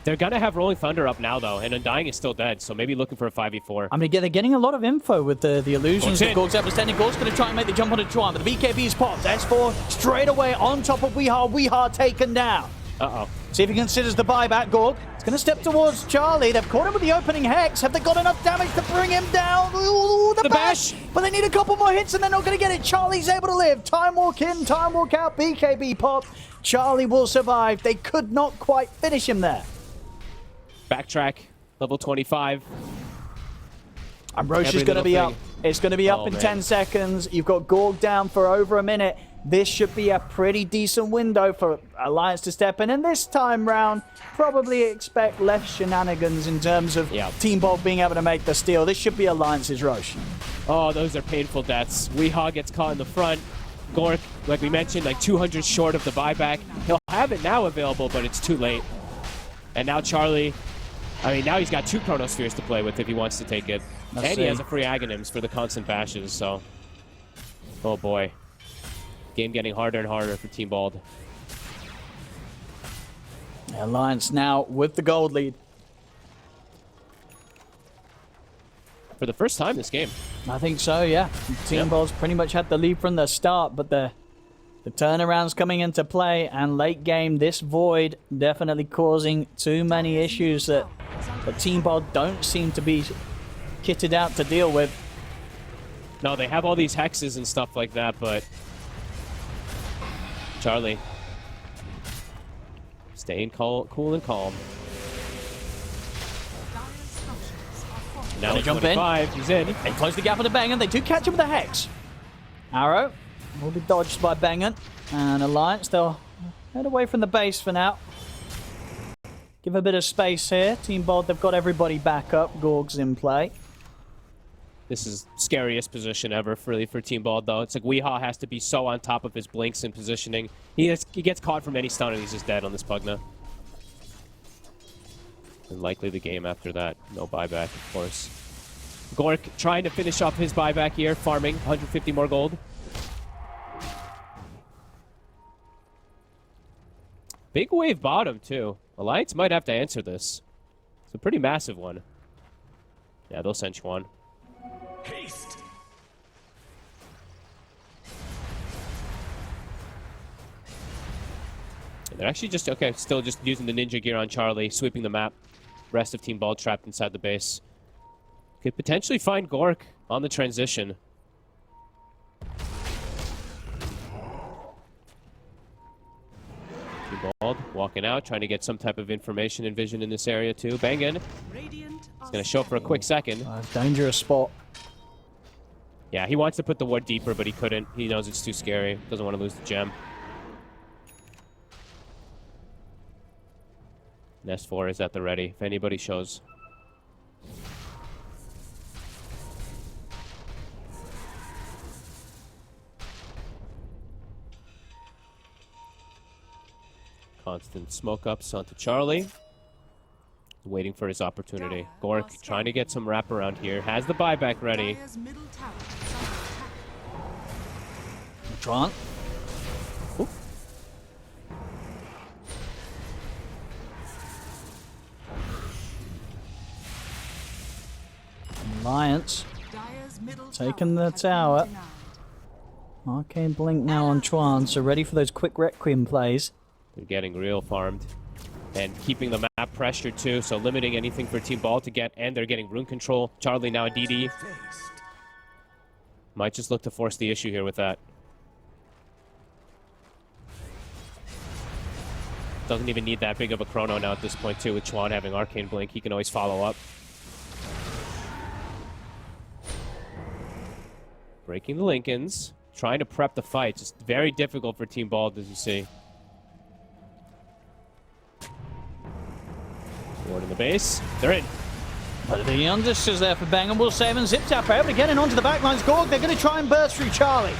They're gonna have Rolling Thunder up now though, and Undying is still dead, so maybe looking for a 5v4. I mean, again, they're getting a lot of info with the illusions that Gork's Gork's extending. Gork's going to try and make the jump onto Chuan, but the BKB's popped. S4 straight away on top of Weehaw. Weehaw taken down. Uh-oh. See if he considers the buyback. Gork is going to step towards Charlie. They've caught him with the opening Hex. Have they got enough damage to bring him down? Ooh, the bash! But they need a couple more hits and they're not going to get it. Charlie's able to live. Time walk in, time walk out. BKB pop. Charlie will survive. They could not quite finish him there. Backtrack, level 25. And Roche is going to be up. It's going to be up in 10 seconds. You've got Gorg down for over a minute. This should be a pretty decent window for Alliance to step in. And this time round, probably expect less shenanigans in terms of Team Bold being able to make the steal. This should be Alliance's Roche. Oh, those are painful deaths. Weehaw gets caught in the front. Gork, like we mentioned, like 200 short of the buyback. He'll have it now available, but it's too late. And now Charlie... I mean, now he's got 2 Chronospheres to play with if he wants to take it. He has a free Aghanims for the constant bashes, so... Oh boy. Game getting harder and harder for Team Bald. Alliance now with the gold lead. For the first time this game. I think so, yeah. Team Bald's pretty much had the lead from the start, but the turnaround's coming into play, and late game, this Void definitely causing too many issues that Team Bald don't seem to be kitted out to deal with. No, they have all these hexes and stuff like that, but Charlie staying cool and calm. Now they jump in. He's in. They close the gap with the Bangan. They do catch him with a Hex. Arrow will be dodged by Bangan. And Alliance, they'll head away from the base for now. Give a bit of space here. Team Bold, they've got everybody back up. Gorg's in play. This is scariest position ever for Team Bald, though. It's like Weehaw has to be so on top of his blinks and positioning. He gets caught from any stun and he's just dead on this Pugna. And likely the game after that. No buyback, of course. Gork trying to finish off his buyback here, farming 150 more gold. Big wave bottom, too. Alliance might have to answer this. It's a pretty massive one. Yeah, they'll send Chuan. Haste. And they're actually just, okay, still just using the ninja gear on Charlie, sweeping the map. Rest of Team Bald trapped inside the base. Could potentially find Gork on the transition. Team Bald walking out, trying to get some type of information and vision in this area too. Bangan. He's going to show up for a quick second. Dangerous spot. Yeah, he wants to put the ward deeper, but he couldn't. He knows it's too scary. Doesn't want to lose the gem. Nest 4 is at the ready, if anybody shows. Constant smoke ups onto Charlie. Waiting for his opportunity. Gork trying to get some wraparound here. Has the buyback ready. Tron. Alliance taking the tower. Arcane Blink now on Chuan, so ready for those quick Requiem plays. They're getting real farmed. And keeping the map pressure too, so limiting anything for Team Ball to get, and they're getting rune control. Charlie now a DD. Might just look to force the issue here with that. Doesn't even need that big of a chrono now at this point, too. With Chuan having Arcane Blink, he can always follow up. Breaking the Lincolns. Trying to prep the fight. Just very difficult for Team Bald, as you see. Ward in the base. They're in. But the youngest is there for Bang and Will save and Zip Zap able to get in onto the backlines. Gorg, they're going to try and burst through Charlie.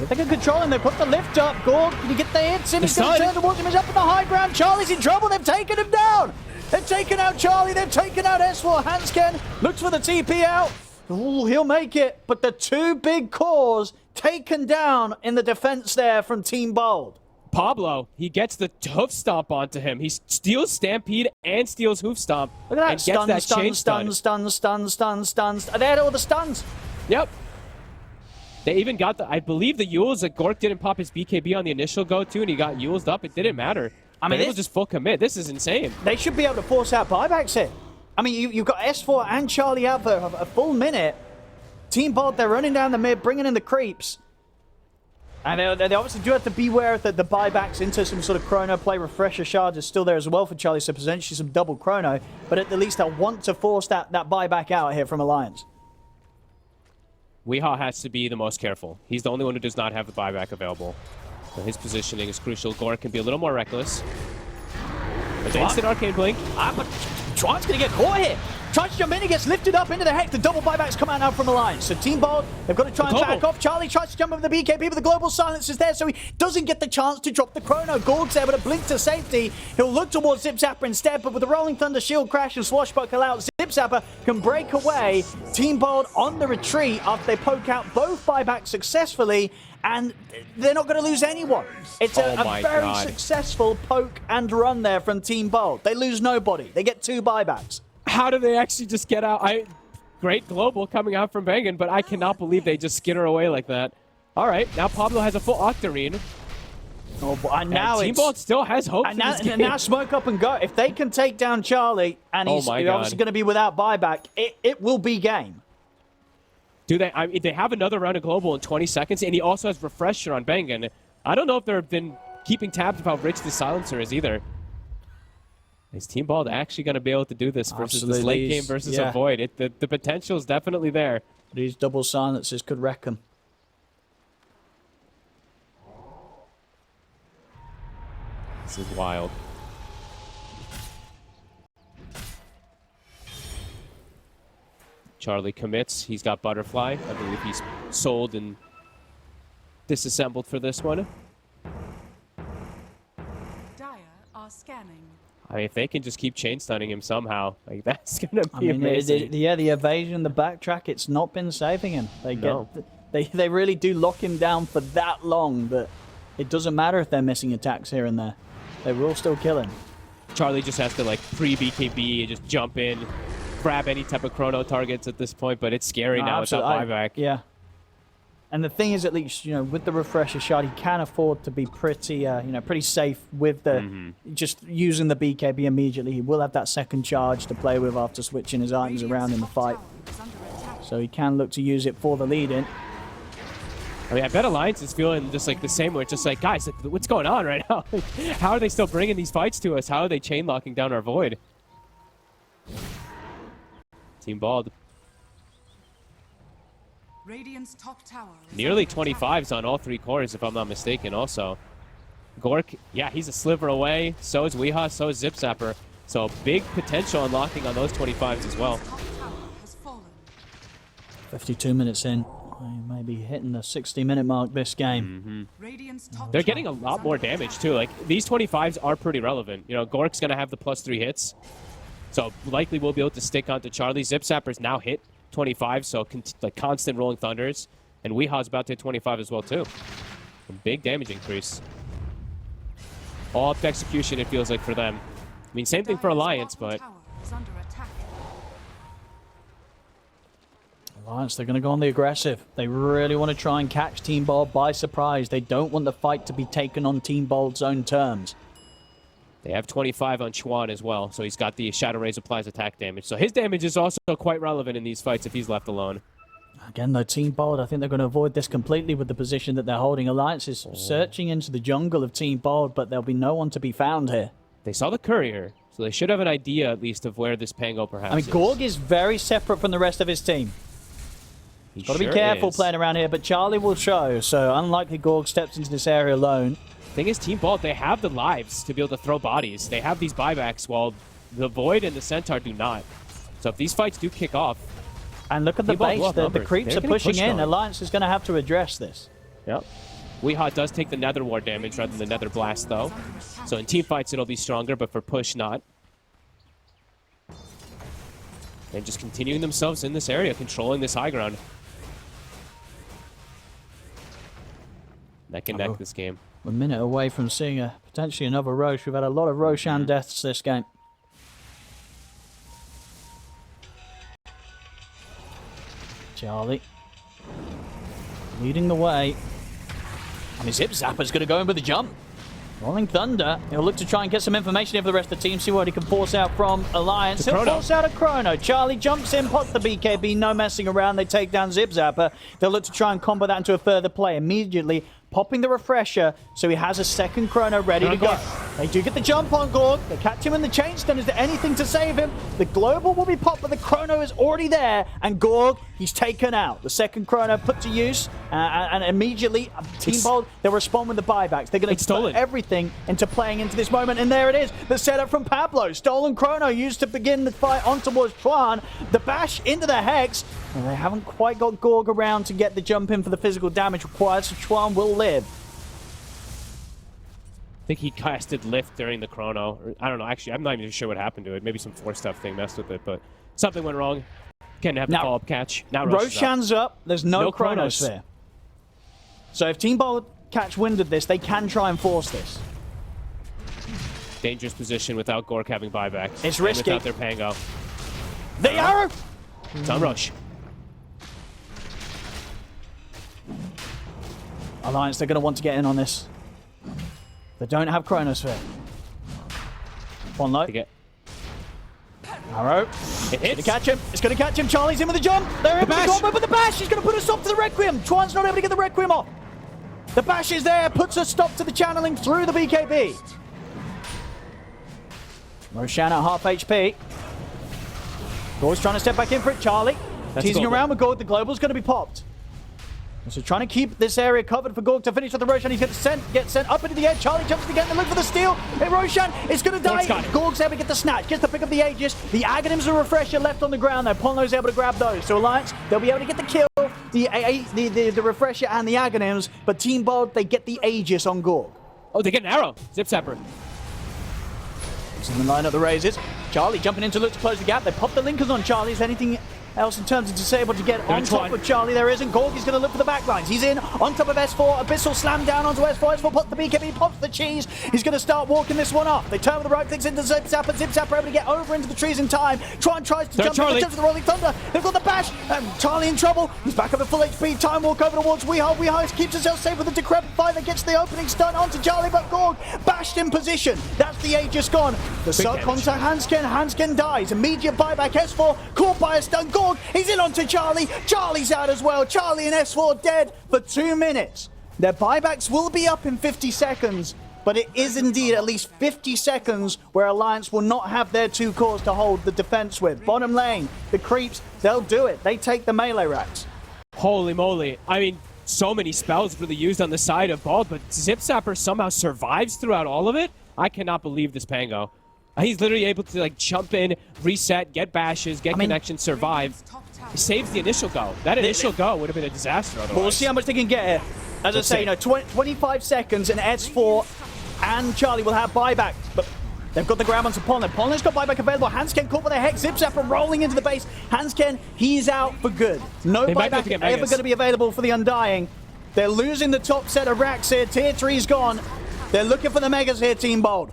If they can control him, they put the lift up. Gorg, can you get the hits in? He's going to turn towards him. He's up on the high ground. Charlie's in trouble. They've taken him down. They've taken out Charlie. They've taken out S4. Hansken looks for the TP out. Ooh, he'll make it. But the two big cores taken down in the defense there from Team Bold. Pablo, he gets the hoof stomp onto him. He steals Stampede and steals hoof stomp. Look at that. And gets that chain Stun. They had all the stuns. Yep. They even got the, I believe the Yules, that Gork didn't pop his BKB on the initial go-to, and he got Yulesed up. It didn't matter. I mean, it was just full commit. This is insane. They should be able to force out buybacks here. I mean, you've got S4 and Charlie out for a full minute. Team Bold, they're running down the mid, bringing in the creeps. And they obviously do have to beware that the buybacks into some sort of chrono play. Refresher Shard is still there as well for Charlie, so potentially some double chrono. But at the least they'll want to force that buyback out here from Alliance. Weehaw has to be the most careful. He's the only one who does not have the buyback available. So his positioning is crucial. Gork can be a little more reckless. But the instant Arcane Blink. But Chuan's going to get caught here. Tries to jump in, he gets lifted up into the heck. The double buybacks come out now from Alliance. So Team Bold, they've got to try and back off. Charlie tries to jump over the BKB, but the global silence is there, so he doesn't get the chance to drop the chrono. Gorg's there, but a blink to safety. He'll look towards Zip Zapper instead, but with the Rolling Thunder shield crash and swashbuckle out, Zip Zapper can break away. Team Bold on the retreat after they poke out both buybacks successfully, and they're not going to lose anyone. It's a very successful poke and run there from Team Bold. They lose nobody. They get 2 buybacks. How do they actually just get out? Great global coming out from Bangan, but I cannot believe they just skitter away like that. All right, now Pablo has a full Octarine. Oh, boy, and now Team Bold still has hope for this game. And now smoke up and go. If they can take down Charlie, and he's obviously going to be without buyback, it will be game. Do they? They have another round of global in 20 seconds, and he also has refresher on Bangan. I don't know if they've been keeping tabs of how rich the silencer is either. Is Team Bald actually going to be able to do this versus this late game versus a Void? The potential is definitely there. These double silencers could wreck them. This is wild. Charlie commits. He's got Butterfly. I believe he's sold and disassembled for this one. Dire are scanning. I mean, if they can just keep chain stunning him somehow, like that's gonna be amazing. The evasion, the backtrack, it's not been saving him. They really do lock him down for that long that it doesn't matter if they're missing attacks here and there. They will still kill him. Charlie just has to like pre-BKB and just jump in, grab any type of chrono targets at this point, but it's scary now without buyback. Yeah. And the thing is, at least, with the refresher shot, he can afford to be pretty, pretty safe with the just using the BKB immediately. He will have that second charge to play with after switching his items around in the fight. So he can look to use it for the lead-in. I mean, I bet Alliance is feeling just like the same way. It's just like, guys, what's going on right now? How are they still bringing these fights to us? How are they chain locking down our Void? Team Bald. Radiant's top tower Nearly 25s on all 3 cores, if I'm not mistaken, also. Gork, yeah, he's a sliver away. So is Weehaw, so is Zip Zapper. So big potential unlocking on those 25s as well. 52 minutes in. They may be hitting the 60-minute mark this game. They're getting a lot more damage, too. Like, these 25s are pretty relevant. Gork's going to have the +3 hits. So likely we'll be able to stick onto Charlie. Zip Zapper's now hit 25, so like constant rolling thunders. And Weehaw's about to hit 25 as well, too. A big damage increase. All up to execution, it feels like, for them. I mean, same thing for Alliance, but... Alliance, they're going to go on the aggressive. They really want to try and catch Team Bold by surprise. They don't want the fight to be taken on Team Bold's own terms. They have 25 on Chuan as well, so he's got the Shadow Rays applies attack damage. So his damage is also quite relevant in these fights if he's left alone. Again, though, Team Bold, I think they're going to avoid this completely with the position that they're holding. Alliance is searching into the jungle of Team Bold, but there'll be no one to be found here. They saw the courier, so they should have an idea at least of where this Pango perhaps I mean, is. Gorg is very separate from the rest of his team. He's Got to be careful playing around here, but Charlie will show. So unlikely Gorg steps into this area alone. Thing is, Team Bold, they have the lives to be able to throw bodies. They have these buybacks, while the Void and the Centaur do not. So if these fights do kick off... And look at the base, the creeps are pushing in. On. Alliance is going to have to address this. Yep. Weehaw does take the Nether Ward damage rather than the Nether Blast, though. So in team fights, it'll be stronger, but for push, not. And just continuing themselves in this area, controlling this high ground. Neck and neck this game. We're a minute away from seeing potentially another Roche. We've had a lot of Roshan deaths this game. Charlie leading the way. I mean, Zip Zapper's going to go in with a jump. Rolling Thunder. He'll look to try and get some information here for the rest of the team, see what he can force out from Alliance. He'll force out a Chrono. Charlie jumps in, pots the BKB, no messing around. They take down Zip Zapper. They'll look to try and combo that into a further play. Immediately popping the refresher, so he has a second Chrono ready to go. They do get the jump on Gorg. They catch him in the chain stun. Is there anything to save him? The Global will be popped, but the Chrono is already there. And Gorg, he's taken out. The second Chrono put to use, and immediately Team Bold, they'll respond with the buybacks. They're going to put everything into playing into this moment, and there it is. The setup from Pablo. Stolen Chrono used to begin the fight on towards Chuan. The bash into the Hex, and they haven't quite got Gorg around to get the jump in for the physical damage required, so Chuan will live. I think he casted Lift during the Chrono. Or, I don't know, actually, I'm not even sure what happened to it. Maybe some Force stuff thing messed with it, but something went wrong. Can't have the follow-up catch. Now Roshan's up. There's no Chronosphere. So if Team Bold catch wind of this, they can try and force this. Dangerous position without Gork having buybacks. It's risky. Without their Pango. The arrow! It's on Rosh. Alliance, they're going to want to get in on this. They don't have Chronosphere. One low. Arrow. It hits. It's going to catch him. It's going to catch him. Charlie's in with the jump. They're in with the combo with the bash. He's going to put a stop to the Requiem. Chuan's not able to get the Requiem off. The bash is there. Puts a stop to the channeling through the BKB. Roshan at half HP. Gorg's trying to step back in for it. Charlie teasing around with Gorg. The Global's going to be popped. So trying to keep this area covered for Gorg to finish with the Roshan. He's going to get sent up into the air. Charlie jumps again to look for the steal. Hey, Roshan is going to die. Gorg's able to get the snatch. Gets to pick up the Aegis. The Aghanims and Refresher left on the ground there. Ponlo's able to grab those. So Alliance, they'll be able to get the kill. The Refresher and the Aghanims. But Team Bold, they get the Aegis on Gorg. Oh, they get an arrow. Zip Zapper. He's in the line of the raises. Charlie jumping in to look to close the gap. They pop the linkers on Charlie. Is anything else in terms of disable to get on top of Charlie? There isn't. Gorg is going to look for the backlines. He's in on top of S4. Abyssal slam down onto S4. S4 pops the BKB, pops the cheese. He's going to start walking this one off. They turn with the right clicks into Zip Zapper. Zip Zapper able to get over into the trees in time. Chuan tries to jump in to the Rolling Thunder. They've got the bash. Charlie in trouble. He's back up at full HP. Time walk over towards Weehaw. Weehaw keeps himself safe with the Decrepit Fire that gets the opening stun onto Charlie, but Gorg bashed in position. That's the Aegis gone. The sub contact Hansken. Hansken dies. Immediate buyback. S4 caught by a stun. Gorg, he's in onto Charlie. Charlie's out as well. Charlie and S4 dead for 2 minutes. Their buybacks will be up in 50 seconds, but it is indeed at least 50 seconds where Alliance will not have their 2 cores to hold the defense with. Bottom lane, the creeps, they'll do it. They take the melee racks. Holy moly. I mean, so many spells really used on the side of Bald, but Zip Zapper somehow survives throughout all of it? I cannot believe this Pango. He's literally able to like jump in, reset, get bashes, get connection, survive. He saves the initial go. That initial go would have been a disaster otherwise. But we'll see how much they can get here. As I say, 25 seconds and S4 and Charlie will have buyback. But they've got the grab onto Ponlin. Ponlin's got buyback available. Hansken caught with a Hex. Zip Zapper rolling into the base. Hansken, he's out for good. No buyback ever going to be available for the Undying. They're losing the top set of racks here. Tier 3's gone. They're looking for the Megas here, Team Bold.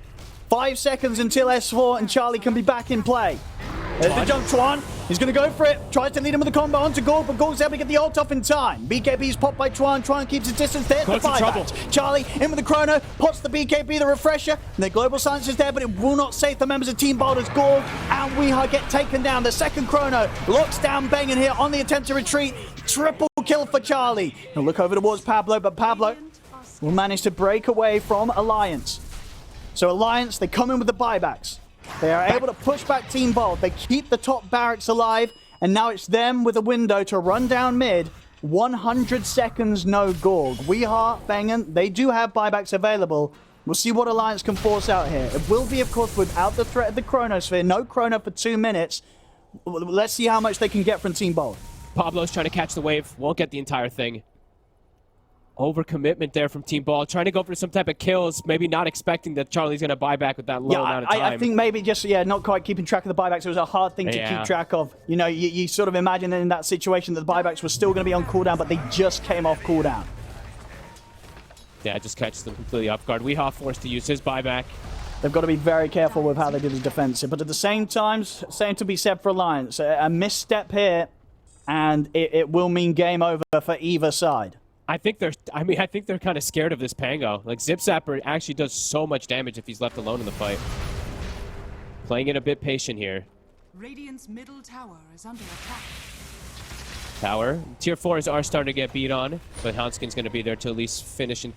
5 seconds until S4 and Charlie can be back in play. There's the jump, Chuan. He's going to go for it. Tries to lead him with the combo onto Gorg, but Gorg's able to get the ult off in time. BKB's popped by Chuan. Chuan keeps his distance. There's the buybacks. Charlie in with the chrono. Pots the BKB, the refresher. And the global silence is there, but it will not save the members of Team Bold as Gorg and WEU get taken down. The second chrono locks down Bengen here on the attempt to retreat. Triple kill for Charlie. He'll look over towards Pablo, but Pablo will manage to break away from Alliance. So Alliance, they come in with the buybacks. They are able to push back Team Bold. They keep the top barracks alive, and now it's them with a window to run down mid. 100 seconds, no Gorg. WEU, Bengen, they do have buybacks available. We'll see what Alliance can force out here. It will be, of course, without the threat of the Chronosphere. No Chrono for 2 minutes. Let's see how much they can get from Team Bold. Pablo's trying to catch the wave. Won't get the entire thing. Overcommitment there from Team Ball. Trying to go for some type of kills. Maybe not expecting that Charlie's going to buy back with that low amount of time. I think maybe just, not quite keeping track of the buybacks. It was a hard thing to keep track of. You know, you sort of imagine in that situation that the buybacks were still going to be on cooldown, but they just came off cooldown. Yeah, it just catches them completely off guard. WEU forced to use his buyback. They've got to be very careful with how they do the defensive. But at the same time, same to be said for Alliance. A misstep here, and it will mean game over for either side. I think they're kind of scared of this Pango. Like, Zip Zapper actually does so much damage if he's left alone in the fight. Playing it a bit patient here. Radiant's middle tower is under attack. Tower. Tier 4s are starting to get beat on, but Hanskin's going to be there to at least finish and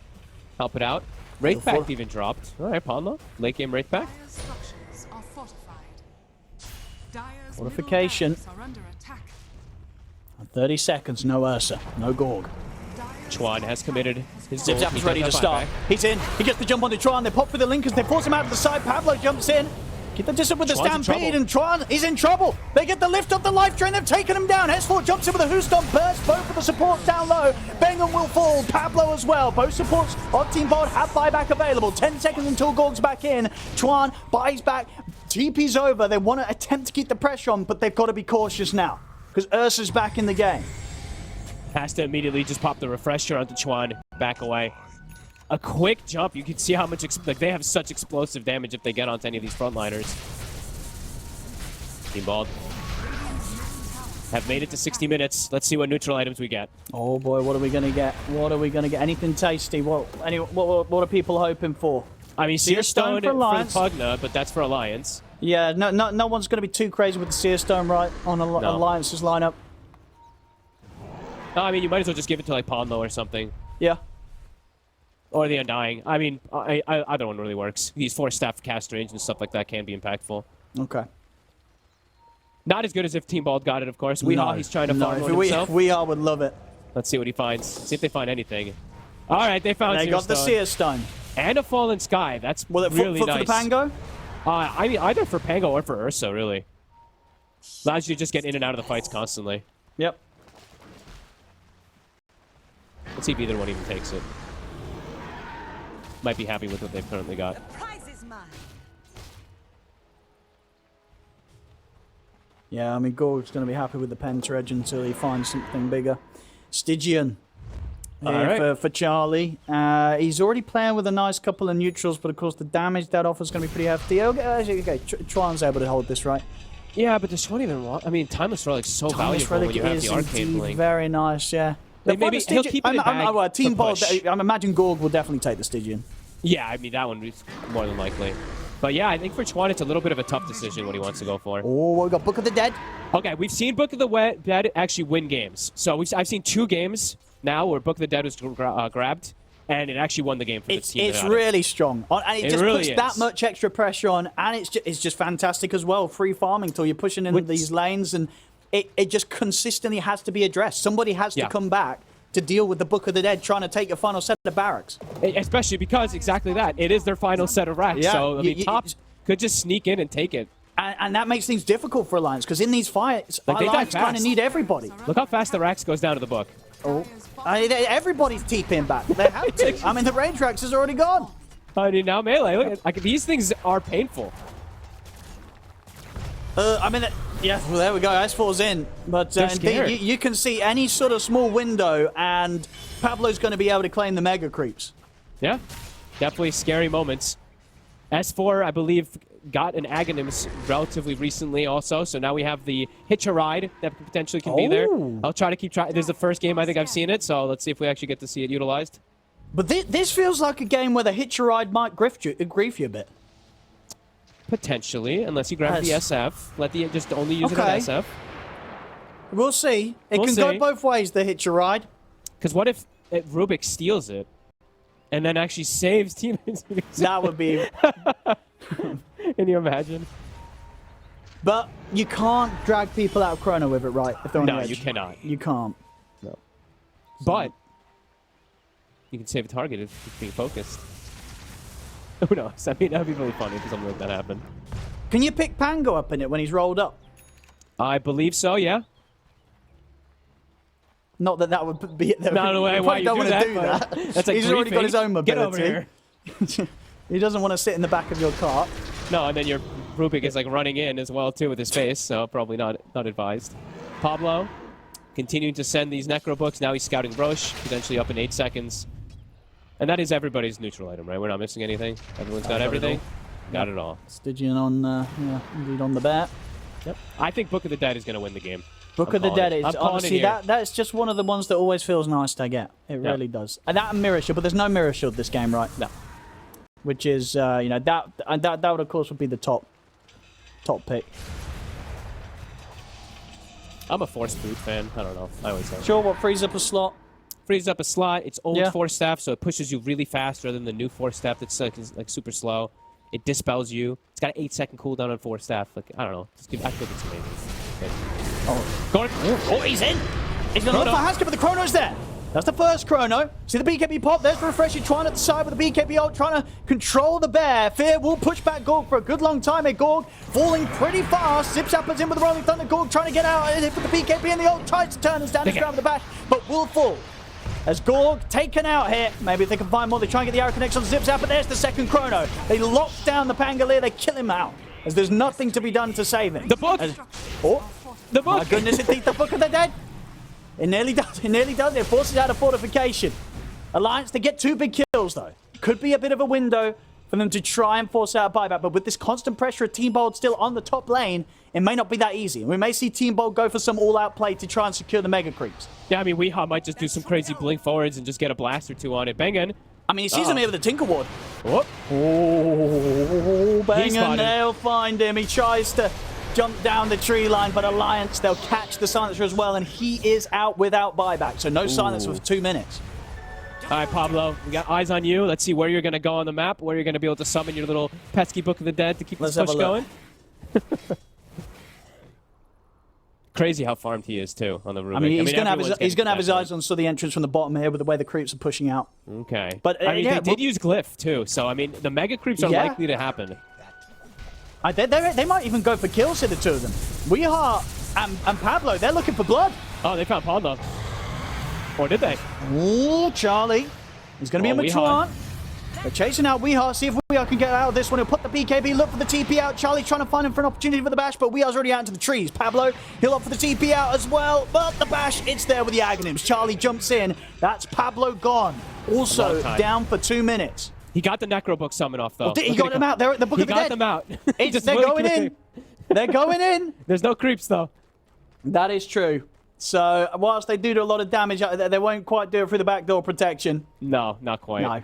help it out. Wraith Pact even dropped. All right, Ponlo. Late game Wraith Pact. Dire's structures are fortified. Dire's Fortification. middle barracks are under attack. 30 seconds, no Ursa, no Gorg. Chuan has committed his Zip goal. Zapper's ready to start. He's in. He gets the jump onto Chuan. They pop for the Linkers. They force him out to the side. Pablo jumps in. Get the distance with the Stampede, and Chuan is in trouble. They get the lift off the life train. They've taken him down. Hesford jumps in with a Houston burst. Both of the supports down low. Bengen will fall. Pablo as well. Both supports of Team Bold have buyback available. 10 seconds until Gorg's back in. Chuan buys back. TP's over. They want to attempt to keep the pressure on, but they've got to be cautious now because Ursa's back in the game. Has to immediately just pop the refresher onto Chuan. Back away. A quick jump. You can see how much they have such explosive damage if they get onto any of these frontliners. Team Bald have made it to 60 minutes. Let's see what neutral items we get. Oh boy, what are we gonna get? What are we gonna get? Anything tasty? What are people hoping for? I mean, Seer Stone for Pugna, but that's for Alliance. Yeah, no one's gonna be too crazy with the Seer Stone right on Alliance's lineup. No, I mean, you might as well just give it to like Ponlo or something. Yeah. Or the Undying. I mean, either one really works. These 4 staff cast range and stuff like that can be impactful. Okay. Not as good as if Team Bald got it, of course. He's trying to farm one himself. WEU would love it. Let's see what he finds. See if they find anything. All right, they found. They got the Seer Stone and a Fallen Sky. That's really nice. For the Pango. I mean, either for Pango or for Ursa, really. Allows you to just get in and out of the fights constantly. Yep. Let's see if either one even takes it. Might be happy with what they've currently got. The prize is mine. Yeah, I mean, Gorg's going to be happy with the Penta-Edge until he finds something bigger. Stygian for Charlie. He's already playing with a nice couple of neutrals, but of course the damage that offers is going to be pretty hefty. Okay, Chuan's able to hold this, right? Yeah, but does Chuan even want... I mean, Timeless Relic is so valuable when you have the Arcane Blink. Very nice, yeah. Maybe he'll keep it in bag Team Bold, I imagine Gorg will definitely take the Stygian. Yeah, I mean, that one is more than likely. But yeah, I think for Chuan, it's a little bit of a tough decision what he wants to go for. Oh, we got Book of the Dead. Okay, we've seen Book of the Dead actually win games. So I've seen 2 games now where Book of the Dead was grabbed, and it actually won the game for the team. It's really strong. And it just really puts that much extra pressure on, and it's just fantastic as well. Free farming till you're pushing in these lanes, and it just consistently has to be addressed. Somebody has to come back to deal with the Book of the Dead trying to take your final set of barracks. Especially because exactly that. It is their final set of racks. Yeah, so, I mean, Tops could just sneak in and take it. And that makes things difficult for Alliance, because in these fights, Alliance kind of need everybody. Look how fast the racks goes down to the book. Oh. Everybody's TPing back. They have to. I mean, the range racks is already gone. I mean, now melee. Look, these things are painful. I mean, yeah, well, there we go. S4's in. But you can see any sort of small window, and Pablo's going to be able to claim the mega creeps. Yeah, definitely scary moments. S4, I believe, got an Aghanim's relatively recently also, so now we have the Hitch a Ride that potentially can be there. Oh. I'll try to keep trying. This is the first game I think I've seen it, so let's see if we actually get to see it utilized. But this feels like a game where the Hitch a Ride might grief you a bit. Potentially, unless you grab the Yes. SF. Just only use it on Okay. SF. We'll see. It We'll can go see. both ways, the Hitch a Ride. Because what if Rubik steals it and then actually saves teammates? That would be... Can you imagine? But you can't drag people out of Chrono with it, right? If they're on No, the edge. you cannot. You can't. No. But you can save a target if it's being focused. Who knows? I mean, that would be really funny if something like that happened. Can you pick Pango up in it when he's rolled up? I believe so, yeah. Not that would be... No way, you why probably you don't do want that, to do but that. that's like He's already got his own Get mobility. over here. He doesn't want to sit in the back of your cart. No, and then your Rubik is like running in as well too with his face, so probably not advised. Pablo continuing to send these Necro books. Now he's scouting Roche, potentially up in 8 seconds. And that is everybody's neutral item, right? We're not missing anything. Everyone's got everything. Got it all. Stygian on, yeah, indeed on the bat. Yep. I think Book of the Dead is going to win the game. Book I'm of the calling Dead it. is I'm calling it honestly here. that's just one of the ones that always feels nice to get. It really does. And that and Mirror Shield, but there's no Mirror Shield this game, right? No. Which is you know that would of course would be the top pick. I'm a Force Boot fan. I don't know. I always say. Sure, what frees up a slot? Frees up a slot. It's old Yeah. Force Staff, so it pushes you really fast rather than the new Force Staff that's like super slow. It dispels you. It's got an 8-second cooldown on Force Staff. Like, I don't know. I think it's amazing. Okay. Oh, Gordon. oh, he's in. He's gonna look for Haskell, but the Chrono's there. That's the first Chrono. See the BKB pop. There's the refresher trying at the side with the BKB ult, trying to control the bear. Fear will push back Gorg for a good long time here. Gorg falling pretty fast. Zip Zapper's in with the Rolling Thunder. Gorg trying to get out with the BKB and the ult. Tries to turn and stand his ground with the bash, but will fall. As Gorg taken out here. Maybe if they can find more. They try and get the arrow connection on Zip Zapper. There's the second Chrono. They lock down the Pangolier. They kill him out. As there's nothing to be done to save him. The book. Oh, The book. my goodness, it beat the Book of the Dead. It nearly does. It nearly does. It forces out a fortification. Alliance, they get 2 big kills, though. Could be a bit of a window for them to try and force out a buyback, but with this constant pressure of Team Bold still on the top lane, it may not be that easy. We may see Team Bold go for some all-out play to try and secure the Mega Creeps. Yeah, I mean, Weehaw might just do some crazy blink forwards and just get a blast or 2 on it. Bangin. I mean, he sees him here with the Tinker Ward. Whoop. Oh, bang, spotted. and they'll find him. He tries to jump down the tree line, but Alliance, they'll catch the Silencer as well, and he is out without buyback, so no Silencer for 2 minutes. All right, Pablo, we got eyes on you. Let's see where you're going to go on the map, where you're going to be able to summon your little pesky Book of the Dead to keep Let's this push have a going. look. Crazy how farmed he is, too, on the Rubik. I mean, he's going to have his eyes eyes on the entrance from the bottom here with the way the creeps are pushing out. Okay. But, I mean, yeah, they did use Glyph, too, so, I mean, the Mega Creeps are Yeah. likely to happen. They might even go for kills here, the two of them. Weehaw and Pablo, they're looking for blood. Oh, they found Pablo. Or did they? Ooh, Charlie. He's going to be Oh, a Weehaw. Matruan. They're chasing out Weehaw. See if Weehaw can get out of this one. He'll put the BKB, look for the TP out. Charlie trying to find him for an opportunity for the bash, but Weeha's already out into the trees. Pablo, he'll opt for the TP out as well, but the bash, it's there with the Aghanims. Charlie jumps in. That's Pablo gone. Also down for 2 minutes. He got the Necro Book summon off, though. He got them out. They're at the Book He of the got Dead. them out. They're going in. They're going in. There's no creeps, though. That is true. So, whilst they do a lot of damage, they won't quite do it through the backdoor protection. No, not quite. No.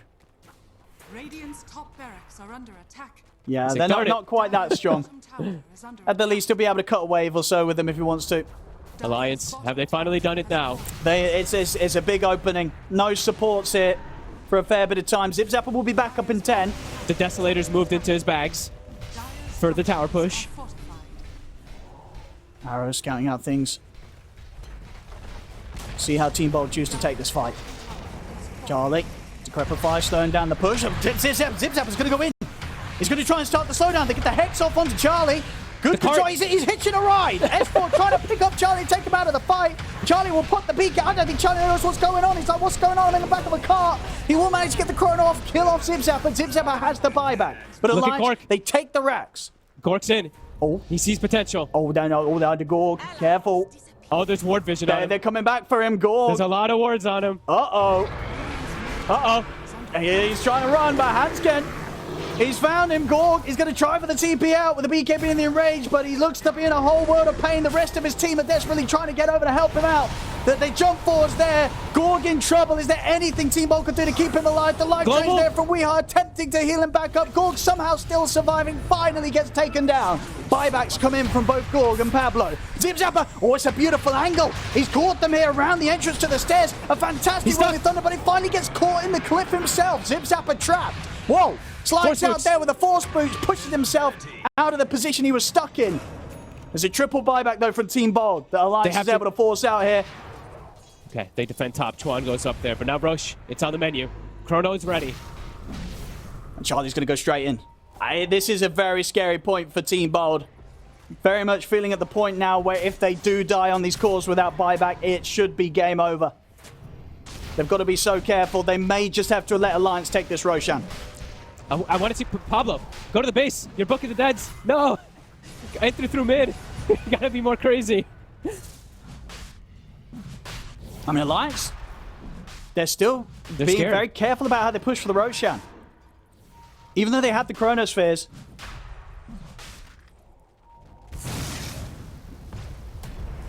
Radiant's top barracks are under attack. Yeah, He's they're like, not quite that strong. Bottom tower is under At the least, he'll be able to cut a wave or so with them if he wants to. Alliance, have they finally done it now? It's a big opening. No supports here for a fair bit of time. Zip Zapper will be back up in 10. The Desolators moved into his bags for the tower push. fortified. Arrow scouting out things. See how Team Bolt choose to take this fight. Charlie, Decrepit Firestone down the push. Zip Zapper's going to go in. He's going to try and start the slowdown. They get the Hex off onto Charlie. Good control. He's hitching a ride. S4 trying to pick up Charlie and take him out of the fight. Charlie will put the beak. I don't think Charlie knows what's going on. He's like, what's going on? I'm in the back of a car. He will manage to get the Chrono off, kill off Zip Zapper. Zip Zapper has the buyback. But Look at Alliance, Gork. they take the racks. Gork's in. Oh. He sees potential. Oh, down to Gorg. Careful. Oh, there's ward vision on him. They're coming back for him, Gorg. There's a lot of wards on him. Uh-oh. Uh-oh. He's trying to run, but Hansken. He's found him. Gorg is going to try for the TP out with the BKB in the enrage, but he looks to be in a whole world of pain. The rest of his team are desperately trying to get over to help him out. That they jump forwards there. Gorg in trouble. Is there anything Team Bolt could do to keep him alive? The life change there from Weeha, attempting to heal him back up. Gorg somehow still surviving, finally gets taken down. Buybacks come in from both Gorg and Pablo. Zip Zapper, oh, it's a beautiful angle. He's caught them here around the entrance to the stairs. A fantastic Rolling Thunder, but he finally gets caught in the cliff himself. Zip Zapper trapped. Whoa, slides out there with a force boost, pushes himself out of the position he was stuck in. There's a triple buyback though from Team Bold. The Alliance is able to force out here. Okay, they defend top. Chuan goes up there, but now Roche, it's on the menu. Chrono's ready. And Charlie's going to go straight in. This is a very scary point for Team Bold. Very much feeling at the point now where if they do die on these cores without buyback, it should be game over. They've got to be so careful. They may just have to let Alliance take this Roshan. I want to see Pablo. Go to the base. You're booking the deads. No. I through mid. You gotta be more crazy. I mean, Alliance, they're still being scared. very careful about how they push for the Roshan. Even though they have the Chronospheres.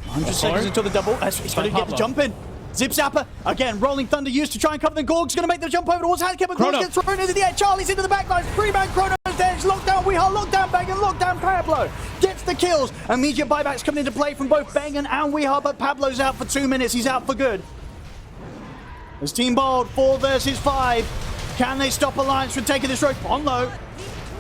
100 seconds until the double. He's going to get the jump in. Zip Zapper, again, Rolling Thunder used to try and cover the Gorg's going to make the jump over towards Handicap, but Gorg gets thrown into the air. Charlie's into the backline. 3-man Chrono there. Lockdown Weeha, lockdown Bengen, lockdown Pablo. Gets the kills. Immediate buybacks coming into play from both Bengen and Weeha, but Pablo's out for 2 minutes. He's out for good. As Team Bold, 4 versus 5. Can they stop Alliance from taking this road? Bonlo.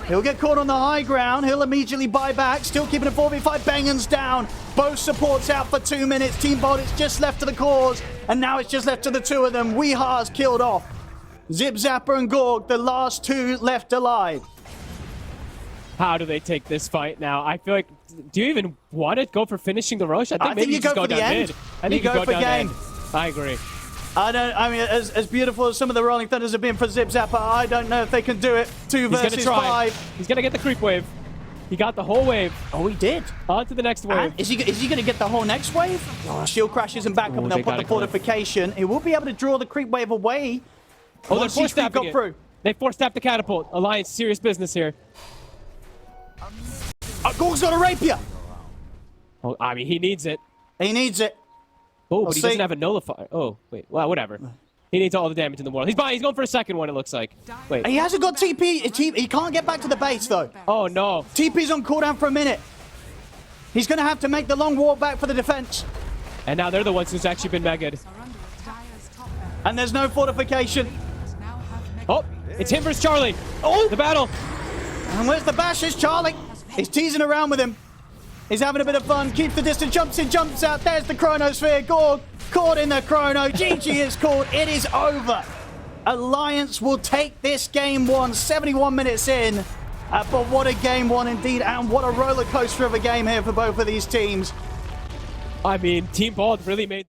He'll get caught on the high ground. He'll immediately buy back. Still keeping a 4v5. Bengen's down. Both supports out for 2 minutes. Team Bold, it's just left to the cause. And now it's just left to the two of them. Weeha's killed off. Zip Zapper and Gorg, the last two left alive. How do they take this fight now? I feel like, do you even want to go for finishing the Roche? I think maybe you go for the end. I think you go for game. I agree. I mean, as beautiful as some of the Rolling Thunders have been for Zip Zapper, I don't know if they can do it. 2 versus 5. He's going to get the creep wave. He got the whole wave. Oh, he did. On to the next wave. And is he going to get the whole next wave? Oh, shield crashes and back up, and they'll put the fortification. He will be able to draw the creep wave away. Oh, they're force-tapping it. Through. They force-tapped the catapult. Alliance, serious business here. Gorg's got a rapier. Oh, I mean, he needs it. He needs it. Oh, but he doesn't have a nullifier. Oh, wait. Well, whatever. He needs all the damage in the world. He's going for a second one, it looks like. Wait. He hasn't got TP. He can't get back to the base, though. Oh, no. TP's on cooldown for a minute. He's going to have to make the long walk back for the defense. And now they're the ones who's actually been megged. And there's no fortification. Oh, it's him versus Charlie. Oh, the battle. And where's the bashes? Charlie. He's teasing around with him. He's having a bit of fun. Keeps the distance. Jumps in, jumps out. There's the Chronosphere. Gorg caught in the Chrono. GG is caught. It is over. Alliance will take this game 1, 71 minutes in. But what a game 1 indeed. And what a roller coaster of a game here for both of these teams. I mean, Team Bald really made...